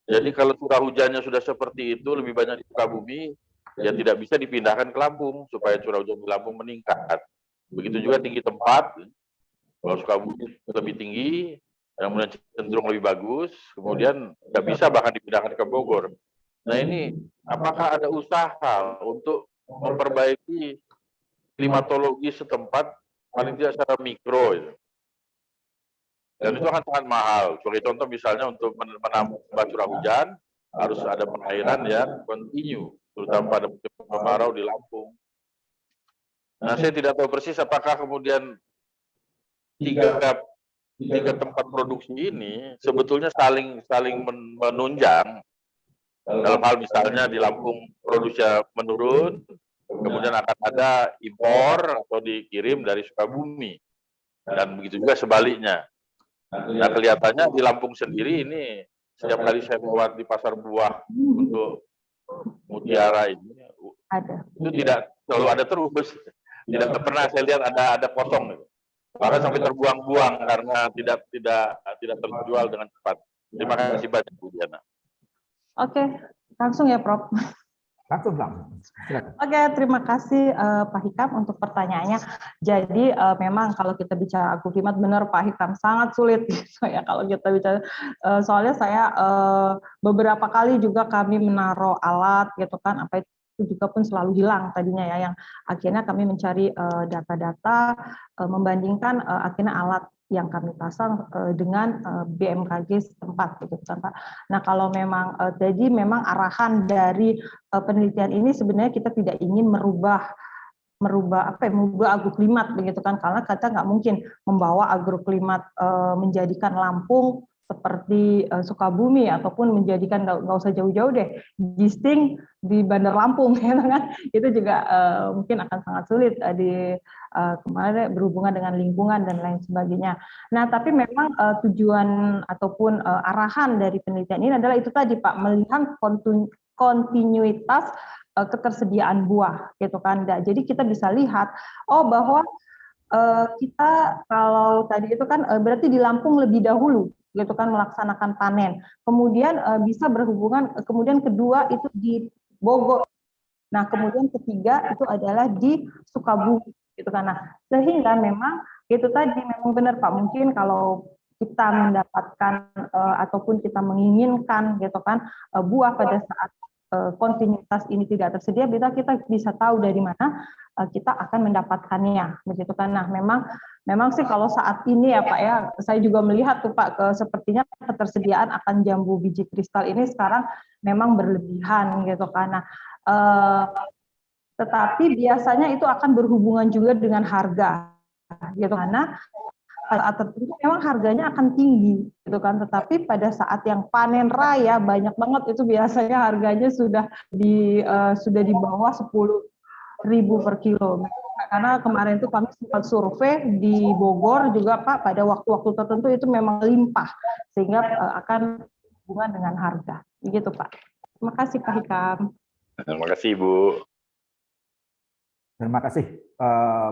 Jadi kalau curah hujannya sudah seperti itu, lebih banyak di Sukabumi, ya tidak bisa dipindahkan ke Lampung supaya curah hujan di Lampung meningkat. Begitu juga tinggi tempat, kalau Sukabumi lebih tinggi, kemudian cenderung lebih bagus, kemudian tidak bisa bahkan dipindahkan ke Bogor. Nah ini, apakah ada usaha untuk memperbaiki klimatologi setempat, paling tidak secara mikro, ya? Dan itu akan sangat mahal. Sebagai contoh misalnya untuk menampung curah hujan, harus ada pengairan yang kontinu, terutama pada musim kemarau di Lampung. Nah, saya tidak tahu persis apakah kemudian tiga tempat produksi ini sebetulnya saling menunjang. Dalam hal misalnya di Lampung produksinya menurun, kemudian akan ada impor atau dikirim dari Sukabumi, dan begitu juga sebaliknya. Nah, kelihatannya di Lampung sendiri ini setiap kali saya lewat di pasar buah untuk Mutiara ini, itu tidak selalu ada terus, tidak pernah saya lihat ada kosong gitu. Bahkan sampai terbuang-buang karena tidak terjual dengan cepat. Terima kasih banyak Bu Diana. Oke, langsung ya Prof. Langsung. Silakan. Oke, terima kasih Pak Hikam untuk pertanyaannya. Jadi memang kalau kita bicara agroklimat, benar Pak Hikam, sangat sulit gitu ya kalau kita bicara. Soalnya saya beberapa kali juga kami menaruh alat gitu kan, apa itu juga pun selalu hilang tadinya ya, yang akhirnya kami mencari data-data, membandingkan akhirnya alat yang kami pasang dengan BMKG setempat gitu kan Pak. Nah, kalau memang jadi memang arahan dari penelitian ini sebenarnya kita tidak ingin merubah agroklimat begitu kan, karena kita nggak mungkin membawa agroklimat menjadikan Lampung seperti Sukabumi, ataupun menjadikan, nggak usah jauh-jauh deh, Gisting di Bandar Lampung ya kan, itu juga mungkin akan sangat sulit kemarin berhubungan dengan lingkungan dan lain sebagainya. Nah, tapi memang tujuan ataupun arahan dari penelitian ini adalah itu tadi Pak, melihat kontinuitas ketersediaan buah gitu kan. Jadi kita bisa lihat bahwa kita kalau tadi itu kan berarti di Lampung lebih dahulu gitu kan melaksanakan panen. Kemudian bisa berhubungan, kemudian kedua itu di Bogor. Nah, kemudian ketiga itu adalah di Sukabumi gitu kan. Nah, sehingga memang itu tadi memang benar Pak, mungkin kalau kita mendapatkan ataupun kita menginginkan gitu kan buah pada saat kontinuitas ini tidak tersedia, kita bisa tahu dari mana kita akan mendapatkannya, begitu kan. Nah, memang sih kalau saat ini ya Pak ya, saya juga melihat tuh Pak, sepertinya ketersediaan akan jambu biji kristal ini sekarang memang berlebihan gitu kan. Nah, tetapi biasanya itu akan berhubungan juga dengan harga, gitu karena saat tertentu memang harganya akan tinggi gitu kan, tetapi pada saat yang panen raya banyak banget itu biasanya harganya sudah di bawah 10.000 per kilo. Karena kemarin itu kami sempat survei di Bogor juga Pak, pada waktu-waktu tertentu itu memang limpah, sehingga akan hubungan dengan harga begitu Pak. Terima kasih Pak Hikam. Terima kasih Ibu. Terima kasih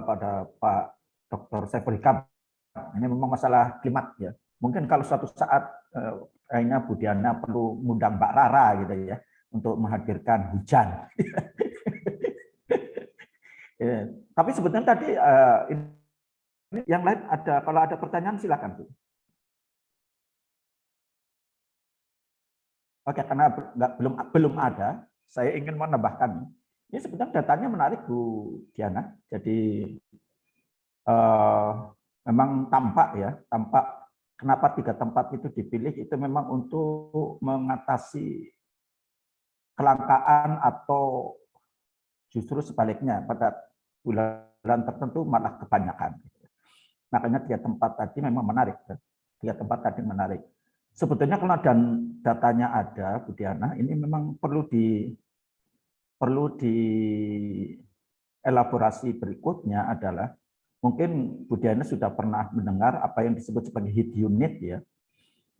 pada Pak Dr. Saiful Hikam. Ini memang masalah klimat ya. Mungkin kalau suatu saat kayaknya Bu Diana perlu mengundang Mbak Rara gitu ya untuk menghadirkan hujan. Tapi sebetulnya tadi ini yang lain ada, kalau ada pertanyaan silakan Bu. Oke, karena belum ada, saya ingin menambahkan. Ini sebetulnya datanya menarik Bu Diana. Jadi memang tampak kenapa 3 tempat itu dipilih, itu memang untuk mengatasi kelangkaan atau justru sebaliknya pada bulan tertentu malah kebanyakan. Makanya 3 tempat tadi memang menarik. 3 tempat tadi menarik. Sebetulnya kalau datanya ada, Bu Diana, ini memang perlu di elaborasi berikutnya adalah, mungkin Bu Diana sudah pernah mendengar apa yang disebut sebagai heat unit ya,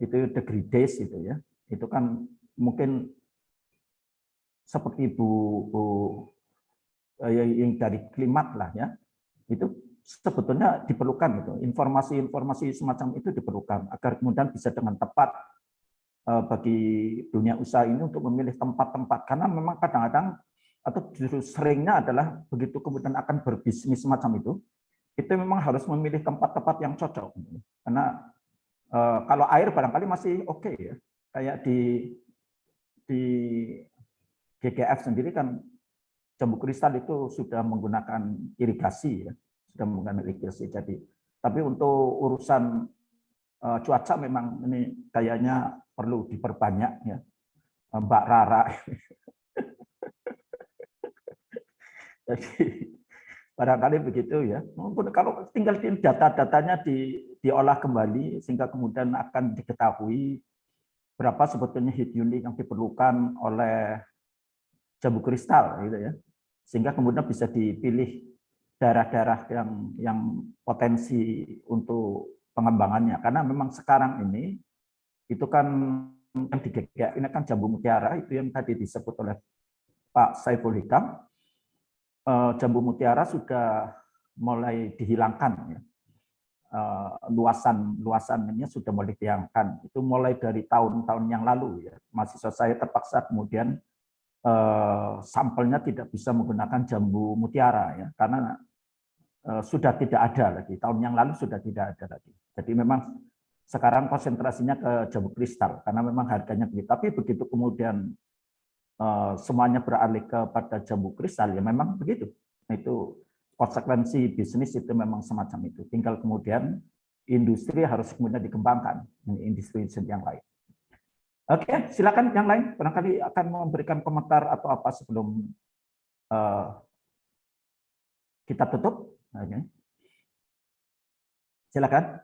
itu degree days itu ya, itu kan mungkin seperti yang dari klimat lah ya, itu sebetulnya diperlukan itu, informasi semacam itu diperlukan agar kemudian bisa dengan tepat bagi dunia usaha ini untuk memilih tempat-tempat, karena memang kadang-kadang atau justru seringnya adalah begitu kemudian akan berbisnis semacam itu memang harus memilih tempat-tempat yang cocok. Karena kalau air barangkali masih oke ya. Kayak di GGF sendiri kan jambu kristal itu sudah menggunakan irigasi ya, sudah menggunakan irigasi. Jadi, tapi untuk urusan cuaca memang ini kayaknya perlu diperbanyak ya, Mbak Rara. Jadi barangkali begitu ya. Kalau tinggal data-datanya diolah kembali sehingga kemudian akan diketahui berapa sebetulnya heat unit yang diperlukan oleh jambu kristal gitu ya. Sehingga kemudian bisa dipilih daerah-daerah yang potensi untuk pengembangannya. Karena memang sekarang ini itu kan yang digegak ini kan jambu mutiara itu yang tadi disebut oleh Pak Saiful Hikam. Jambu mutiara sudah mulai dihilangkan ya. Luasan ini sudah mulai dihilangkan. Itu mulai dari tahun-tahun yang lalu ya. Mahasiswa saya terpaksa kemudian sampelnya tidak bisa menggunakan jambu mutiara ya, karena sudah tidak ada lagi. Tahun yang lalu sudah tidak ada lagi. Jadi memang sekarang konsentrasinya ke jambu kristal karena memang harganya tinggi. Tapi begitu kemudian semuanya beralih kepada jambu kristal ya memang begitu. Itu konsekuensi bisnis itu memang semacam itu. Tinggal kemudian industri harus kemudian dikembangkan, industri yang lain. Oke, silakan yang lain barangkali akan memberikan komentar atau apa sebelum kita tutup. Oke. Silakan.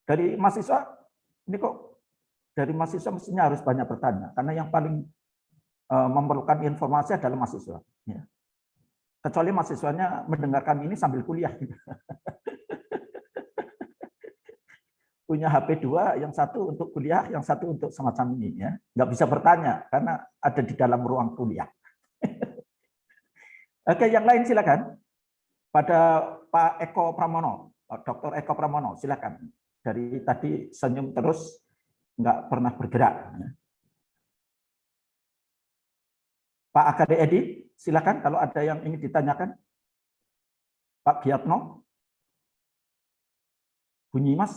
Dari mahasiswa, ini kok dari mahasiswa mestinya harus banyak bertanya karena yang paling memerlukan informasi adalah mahasiswa. Ya. Kecuali mahasiswanya mendengarkan ini sambil kuliah. Punya HP 2, yang satu untuk kuliah, yang satu untuk semacam ini. Ya. Nggak bisa bertanya karena ada di dalam ruang kuliah. Oke, yang lain silakan. Pada Pak Eko Pramono, Dr. Eko Pramono, silakan. Dari tadi senyum terus, nggak pernah bergerak. Pak Akade Edi, silakan kalau ada yang ingin ditanyakan. Pak Giatno, Bunyi Mas,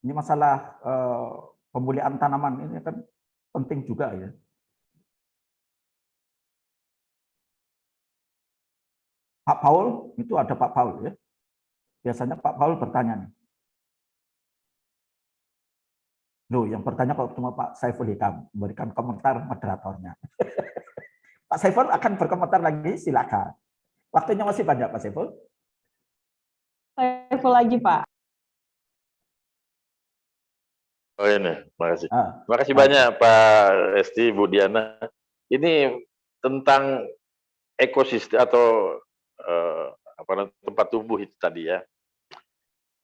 ini masalah pemulihan tanaman ini kan penting juga ya. Pak Paul, itu ada Pak Paul ya. Biasanya Pak Paul bertanya nih. Loh, yang bertanya kalau cuma Pak Saiful Hikam, memberikan komentar moderatornya. Pak Saiful akan berkomentar lagi, silakan. Waktunya masih banyak, Pak Saiful. Saiful lagi, Pak. Oh ini, makasih. Makasih banyak Pak Resti, Bu Diana. Ini tentang ekosistem atau tempat tumbuh itu tadi ya.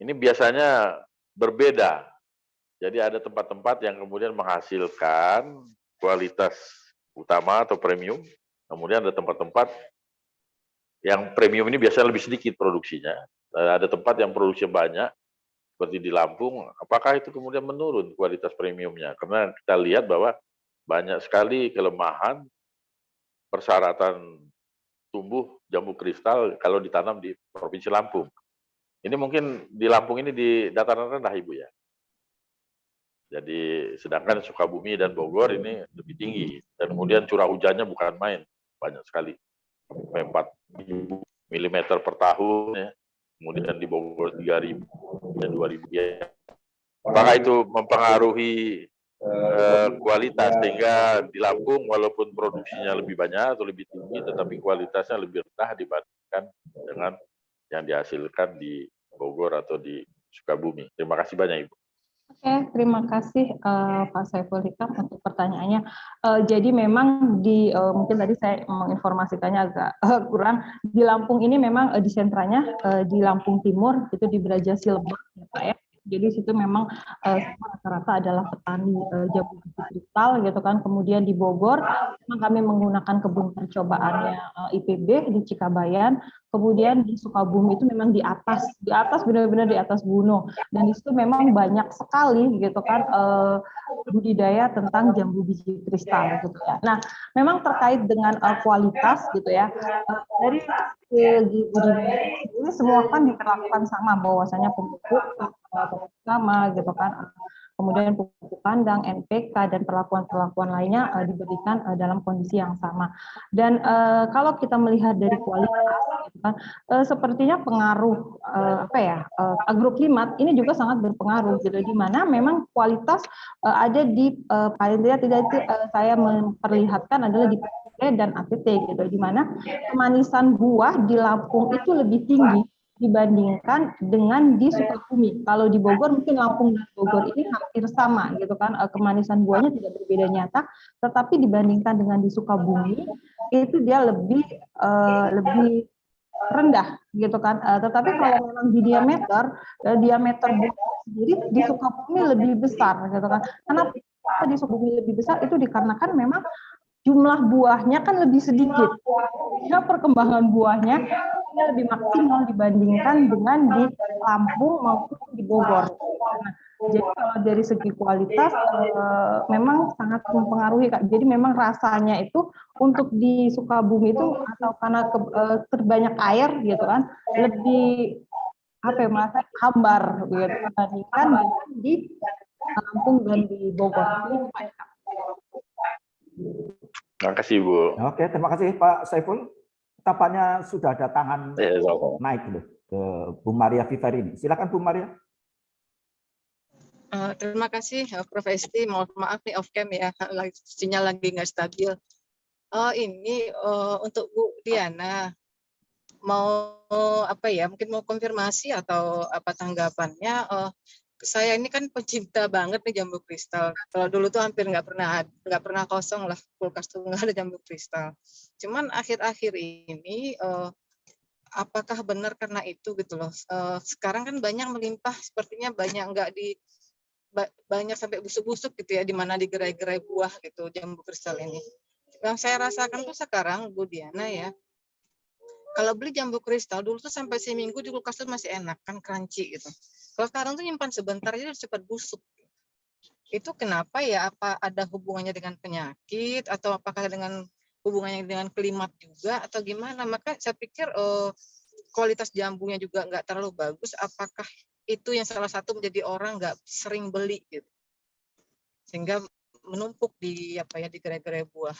Ini biasanya berbeda. Jadi ada tempat-tempat yang kemudian menghasilkan kualitas utama atau premium. Kemudian ada tempat-tempat yang premium ini biasanya lebih sedikit produksinya. Ada tempat yang produksi banyak, seperti di Lampung. Apakah itu kemudian menurun kualitas premiumnya? Karena kita lihat bahwa banyak sekali kelemahan persyaratan tumbuh jambu kristal kalau ditanam di Provinsi Lampung. Ini mungkin di Lampung ini di dataran rendah, Ibu ya. Jadi sedangkan Sukabumi dan Bogor ini lebih tinggi dan kemudian curah hujannya bukan main, banyak sekali, 4.000 mm per tahun ya. Kemudian di Bogor 3.000 dan 2.000 ya. Apakah itu mempengaruhi kualitas sehingga di Lampung walaupun produksinya lebih banyak atau lebih tinggi tetapi kualitasnya lebih rendah dibandingkan dengan yang dihasilkan di Bogor atau di Sukabumi. Terima kasih banyak Ibu. Oke, terima kasih Pak Saiful Hikam untuk pertanyaannya. Jadi memang mungkin tadi saya menginformasikannya agak kurang. Di Lampung ini memang di sentranya di Lampung Timur itu di Brajasi Lebak, ya Pak ya. Jadi situ memang rata-rata adalah petani jambu kristal gitu kan. Kemudian di Bogor memang kami menggunakan kebun percobaannya IPB di Cikabayan. Kemudian di Sukabumi itu memang di atas benar-benar di atas gunung. Dan di situ memang banyak sekali gitu kan budidaya tentang jambu biji kristal gitu ya. Nah, memang terkait dengan kualitas gitu ya. Dari segi budidaya ini semua kan diperlakukan sama bahwasanya pupuk sama gitu kan. kemudian pupuk kandang, NPK, dan perlakuan-perlakuan lainnya diberikan dalam kondisi yang sama. Dan kalau kita melihat dari kualitas, gitu kan, sepertinya pengaruh agroklimat ini juga sangat berpengaruh, gitu, di mana memang kualitas ada di paling tidak saya memperlihatkan adalah di PPT dan APT, gitu, di mana kemanisan buah di Lampung itu lebih tinggi dibandingkan dengan di Sukabumi. Kalau di Bogor mungkin Lampung dan Bogor ini hampir sama, gitu kan, kemanisan buahnya tidak berbeda nyata, tetapi dibandingkan dengan di Sukabumi itu dia lebih rendah, gitu kan. Tetapi kalau memang di diameter buah sendiri di Sukabumi lebih besar, gitu kan. Kenapa di Sukabumi lebih besar? Itu dikarenakan memang jumlah buahnya kan lebih sedikit, ya, perkembangan buahnya lebih maksimal dibandingkan dengan di Lampung maupun di Bogor. Nah, jadi kalau dari segi kualitas memang sangat mempengaruhi, Kak. Jadi memang rasanya itu untuk di Sukabumi itu atau karena terbanyak air, gitu kan, lebih masa hambar, gitu, dibandingkan di Lampung dan di Bogor. Terima kasih, Bu. Oke, terima kasih Pak Saiful. Tampaknya sudah ada tangan naik loh ke Bu Maria Viveri ini. Silakan Bu Maria. Terima kasih Prof. Esti. Mohon maaf nih off cam ya, sinyal lagi nggak stabil. Ini untuk Bu Diana, mau mungkin mau konfirmasi atau apa tanggapannya. Saya ini kan pecinta banget nih jambu kristal. Kalau dulu tuh hampir nggak pernah kosong lah kulkas tuh nggak ada jambu kristal. Cuman akhir-akhir ini apakah benar karena itu gitu loh. Sekarang kan banyak melimpah, sepertinya banyak sampai busuk-busuk gitu ya, di mana di gerai-gerai buah gitu jambu kristal ini. Yang saya rasakan tuh sekarang Bu Diana ya, kalau beli jambu kristal dulu tuh sampai seminggu di kulkas tuh masih enak kan, crunchy gitu. Kalau sekarang tuh nyimpan sebentar aja cepat busuk. Itu kenapa ya? Apa ada hubungannya dengan penyakit atau apakah dengan hubungannya dengan klimat juga atau gimana? Maka saya pikir kualitas jambunya juga nggak terlalu bagus. Apakah itu yang salah satu menjadi orang nggak sering beli gitu, sehingga menumpuk di di gerai-gerai buah.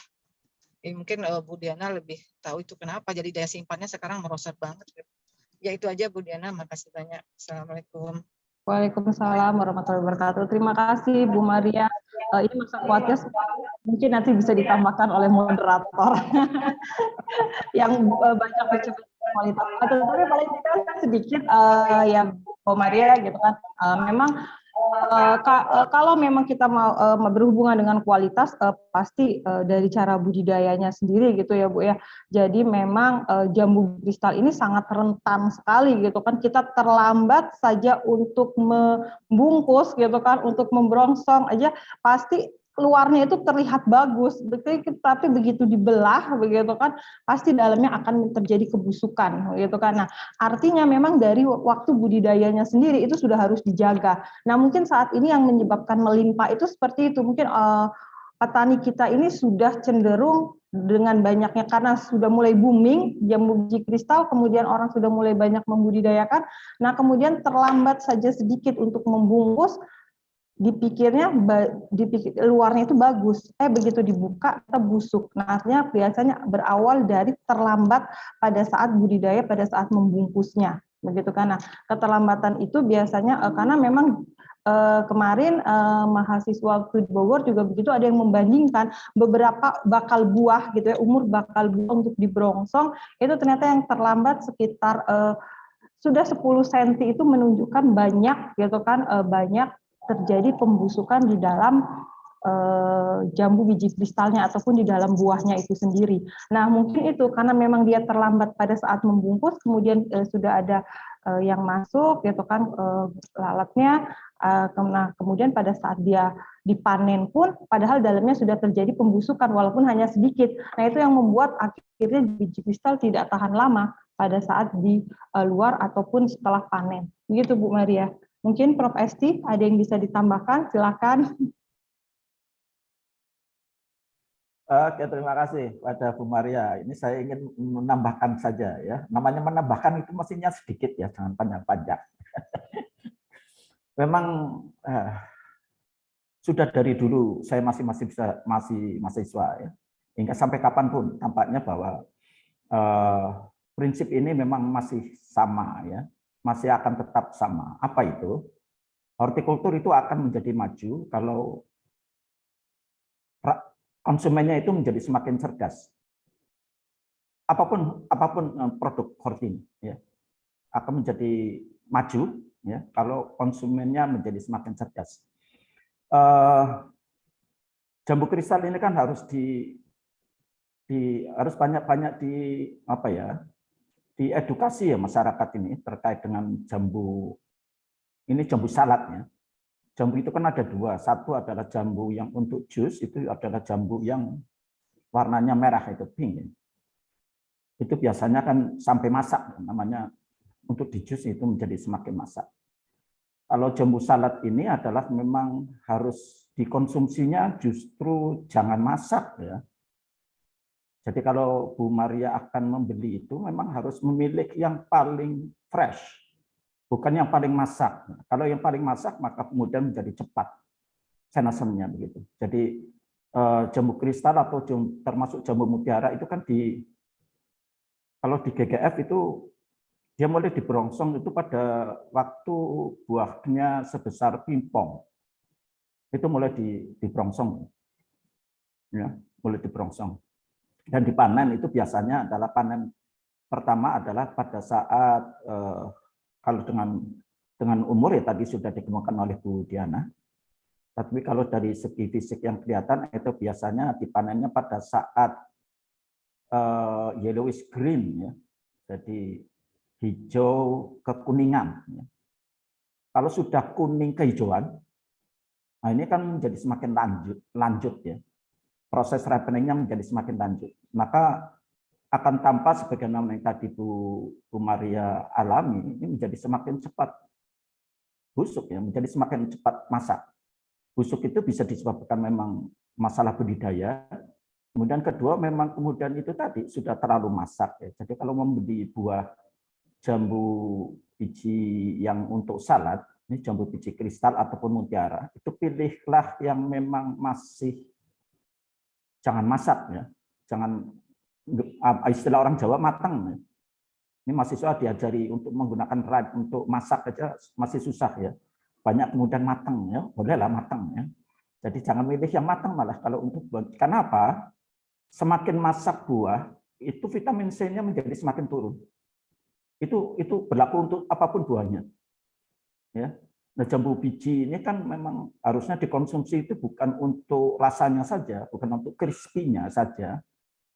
Mungkin Bu Diana lebih tahu itu kenapa jadi daya simpannya sekarang merosot banget. Ya itu aja Bu Diana, makasih banyak. Assalamualaikum. Waalaikumsalam warahmatullahi wabarakatuh. Terima kasih Bu Maria. Ini masa kuatnya mungkin nanti bisa ditambahkan oleh moderator yang banyak mencoba kualitas. Tapi paling tidak sedikit ya Bu Maria gitu kan. Memang kalau memang kita mau berhubungan dengan kualitas, pasti dari cara budidayanya sendiri gitu ya Bu ya. Jadi memang jambu kristal ini sangat rentan sekali gitu kan. Kita terlambat saja untuk membungkus gitu kan, untuk membrongsong aja pasti luarnya itu terlihat bagus, tapi begitu dibelah begitu kan, pasti dalamnya akan terjadi kebusukan gitu kan. Nah, artinya memang dari waktu budidayanya sendiri itu sudah harus dijaga. Nah, mungkin saat ini yang menyebabkan melimpah itu seperti itu. Mungkin petani kita ini sudah cenderung dengan banyaknya, karena sudah mulai booming jambu biji kristal, kemudian orang sudah mulai banyak membudidayakan. Nah, kemudian terlambat saja sedikit untuk membungkus, dipikirnya luarnya itu bagus, begitu dibuka kita busuk. Nah, artinya biasanya berawal dari terlambat pada saat budidaya, pada saat membungkusnya, begitu kan. Nah, keterlambatan itu biasanya karena memang kemarin mahasiswa di Bogor juga begitu, ada yang membandingkan beberapa bakal buah gitu ya, umur bakal buah untuk dibrongsong itu ternyata yang terlambat sekitar sudah 10 cm itu menunjukkan banyak gitu kan, banyak terjadi pembusukan di dalam jambu biji kristalnya ataupun di dalam buahnya itu sendiri. Nah, mungkin itu karena memang dia terlambat pada saat membungkus, kemudian sudah ada yang masuk gitu kan, lalatnya. Nah, kemudian pada saat dia dipanen pun, padahal dalamnya sudah terjadi pembusukan walaupun hanya sedikit. Nah, itu yang membuat akhirnya biji kristal tidak tahan lama pada saat di luar ataupun setelah panen. Begitu Bu Maria. Mungkin Prof. Esti ada yang bisa ditambahkan, silakan. Oke, terima kasih pada Bu Maria. Ini saya ingin menambahkan saja ya. Namanya menambahkan itu mestinya sedikit ya, jangan panjang-panjang. Memang sudah dari dulu saya masih mahasiswa ya, hingga sampai kapanpun tampaknya bahwa prinsip ini memang masih sama ya, masih akan tetap sama. Apa itu? Hortikultur itu akan menjadi maju kalau konsumennya itu menjadi semakin cerdas. Apapun produk horti ya, akan menjadi maju ya kalau konsumennya menjadi semakin cerdas. Jambu kristal ini kan harus harus banyak-banyak diedukasi ya masyarakat ini terkait dengan jambu saladnya. Jambu itu kan ada dua, satu adalah jambu yang untuk jus, itu adalah jambu yang warnanya merah, itu pink. Itu biasanya kan sampai masak, namanya untuk di jus itu menjadi semakin masak. Kalau jambu salad ini adalah memang harus dikonsumsinya justru jangan masak ya. Jadi kalau Bu Maria akan membeli itu memang harus memilih yang paling fresh, bukan yang paling masak. Kalau yang paling masak maka kemudian menjadi cepat senasemnya begitu. Jadi jambu kristal atau termasuk jambu mutiara itu kan kalau di GGF itu dia mulai diberongsong itu pada waktu buahnya sebesar pimpong. Itu mulai diberongsong. Ya, mulai diberongsong. Dan dipanen itu biasanya adalah panen pertama adalah pada saat kalau dengan umur ya tadi sudah dikemukakan oleh Bu Diana. Tapi kalau dari segi fisik yang kelihatan itu biasanya dipanennya pada saat yellowish green ya. Jadi hijau kekuningan. Kalau sudah kuning kehijauan, nah ini kan menjadi semakin lanjut ya. Proses ripeningnya menjadi semakin lanjut. Maka akan tampak sebagaimana yang tadi Bu Maria alami, ini menjadi semakin cepat busuk ya, menjadi semakin cepat masak. Busuk itu bisa disebabkan memang masalah budidaya. Kemudian kedua memang kemudian itu tadi sudah terlalu masak ya. Jadi kalau membeli buah jambu biji yang untuk salad, ini jambu biji kristal ataupun mutiara, itu pilihlah yang memang masih jangan masak ya. Jangan istilah orang Jawa matang ya. Ini mahasiswa diajari untuk menggunakan untuk masak aja masih susah ya. Banyak kemudian matang ya, bolehlah matang ya. Jadi jangan milih yang matang malah kalau untuk buah. Kenapa? Semakin masak buah, itu vitamin C-nya menjadi semakin turun. Itu berlaku untuk apapun buahnya. Ya. Nah, jambu biji ini kan memang harusnya dikonsumsi itu bukan untuk rasanya saja, bukan untuk crispy-nya saja,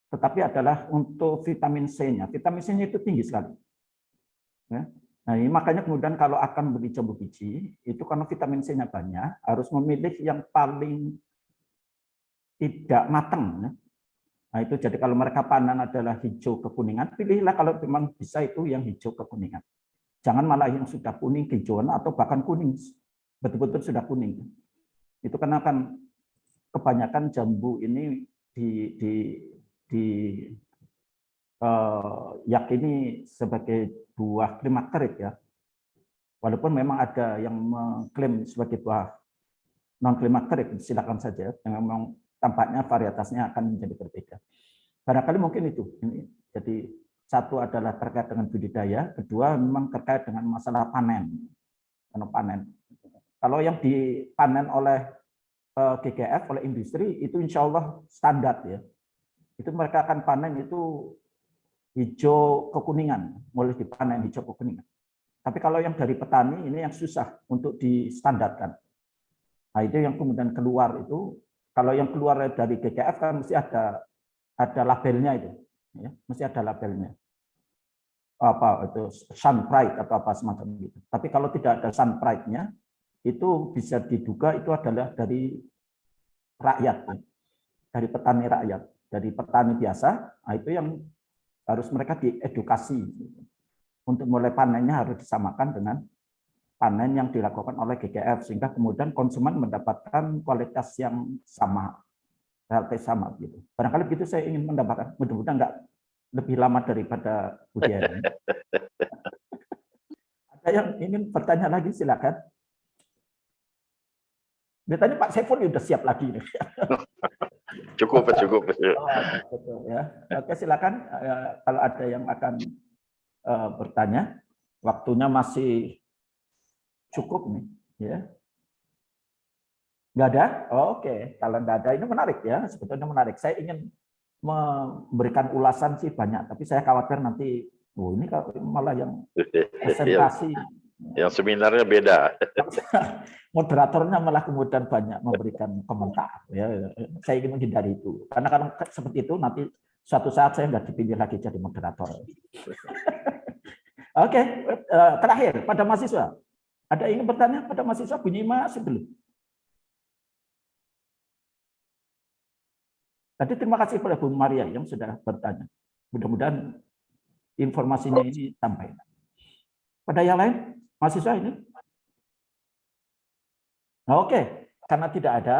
tetapi adalah untuk vitamin C-nya. Vitamin C-nya itu tinggi sekali. Ya. Nah, ini makanya kemudian kalau akan beli jambu biji, itu karena vitamin C-nya banyak, harus memilih yang paling tidak matang. Ya. Nah, itu jadi kalau mereka panen adalah hijau kekuningan, pilihlah kalau memang bisa itu yang hijau kekuningan. Jangan malah yang sudah kuning kehijauan atau bahkan kuning, betul-betul sudah kuning. Itu karena kan kebanyakan jambu ini yakini sebagai buah klimakterik ya. Walaupun memang ada yang mengklaim sebagai buah non klimakterik, silakan saja. Yang memang tampaknya varietasnya akan menjadi berbeda. Barangkali mungkin itu. Jadi satu adalah terkait dengan budidaya, kedua memang terkait dengan masalah panen. Kalau yang dipanen oleh GGF, oleh industri, itu insya Allah standar ya. Itu mereka akan panen itu hijau kekuningan, mulai dipanen hijau kekuningan. Tapi kalau yang dari petani ini yang susah untuk distandarkan. Nah itu yang kemudian keluar itu. Kalau yang keluar dari GGF kan mesti ada labelnya itu, ya, mesti ada labelnya. Apa itu sun pride atau apa semacam itu. Tapi kalau tidak ada sun pride-nya, itu bisa diduga itu adalah dari rakyat, ya. Dari petani rakyat, dari petani biasa. Nah, itu yang harus mereka diedukasi. Untuk mulai panennya harus disamakan dengan panen yang dilakukan oleh GGF sehingga kemudian konsumen mendapatkan kualitas yang sama, relatif sama gitu. Barangkali begitu saya ingin mendapatkan, mudah-mudahan enggak lebih lama daripada Bu Diana. Ada yang ingin bertanya lagi silakan. Betanya Pak Saiful udah siap lagi nih. Cukup. Betul ya. Oke, silakan kalau ada yang akan bertanya, waktunya masih cukup nih, ya. Nggak ada? Oke, kalau nggak ada ini menarik ya, sebetulnya menarik. Saya ingin memberikan ulasan sih banyak, tapi saya khawatir nanti, ini malah yang presentasi. Yang seminarnya beda. Moderatornya malah kemudian banyak memberikan komentar. Ya, saya ingin menghindari itu, karena kan seperti itu nanti suatu saat saya nggak dipilih lagi jadi moderator. Oke, terakhir pada mahasiswa. Ada yang ingin bertanya pada mahasiswa? Bunyi masih belum? Tadi terima kasih kepada Bu Maria yang sudah bertanya. Mudah-mudahan informasinya ini sampai. Pada yang lain, mahasiswa ini? Oke, karena tidak ada,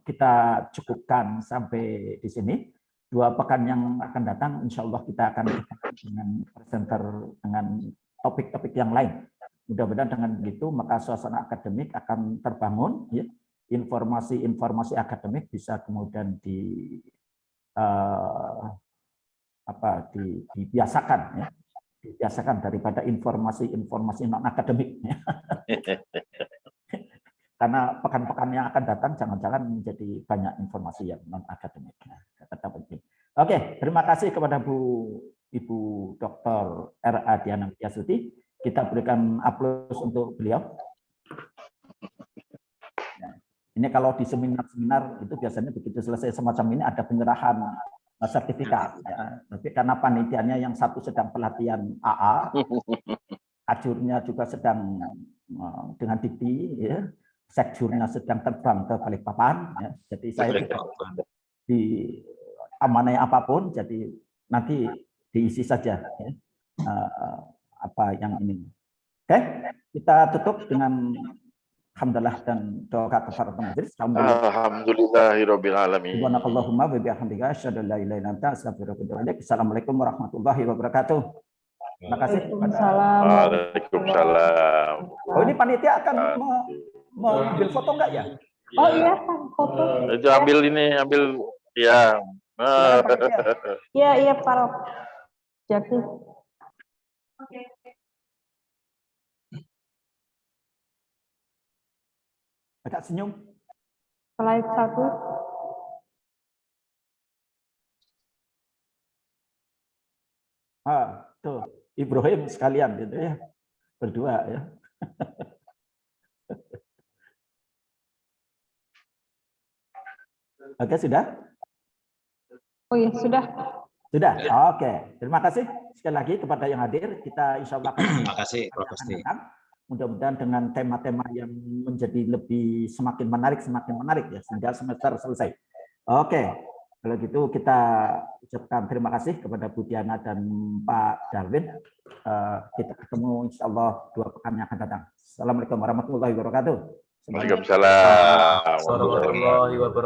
kita cukupkan sampai di sini. 2 pekan yang akan datang, insya Allah kita akan dengan presenter dengan topik-topik yang lain. Mudah-mudahan dengan begitu, maka suasana akademik akan terbangun. Ya. Informasi-informasi akademik bisa kemudian dibiasakan, ya. Dibiasakan daripada informasi-informasi non akademik. Ya. Karena pekan-pekan yang akan datang jangan-jangan menjadi banyak informasi yang non akademik. Oke, terima kasih kepada Ibu Dr. R.A. Diana Widyasuti. Kita berikan aplaus untuk beliau. Ini kalau di seminar-seminar itu biasanya begitu selesai semacam ini ada penyerahan sertifikat. Ya. Tapi karena panitianya yang satu sedang pelatihan AA, ajurnya juga sedang dengan Diti, ya. Sekjurnya sedang terbang ke Balikpapan. Ya. Jadi saya tidak di amanai apapun, jadi nanti diisi saja ya, apa yang ini. Oke, kita tutup dengan hamdalah dan doa kafaratul majelis. Alhamdulillahirabbil alamin. Subhanakallahumma wa bihamdika asyhadu an la ilaha illa anta astaghfiruka wa atubu ilaik. Assalamualaikum warahmatullahi wabarakatuh. Terima kasih. Waalaikumsalam. Oh, ini panitia akan mengambil foto enggak ya? Oh iya, foto. Itu ambil ya. Iya, Pak Rob. Jadi. Agak senyum. Slide 1. Tuh, Ibrahim sekalian gitu ya. Berdua ya. Oke, sudah? Oh iya, sudah. Sudah. Oke. Terima kasih sekali lagi kepada yang hadir. Kita insya Allah Terima kasih, Prof. Pasti. Mudah-mudahan dengan tema-tema yang menjadi lebih semakin menarik ya sehingga semester selesai. Oke. Kalau gitu kita ucapkan terima kasih kepada Bu Diana dan Pak Darwin. Kita ketemu insya Allah 2 pekan yang akan datang. Assalamualaikum warahmatullahi wabarakatuh. Waalaikumsalam. Warahmatullahi wabarakatuh.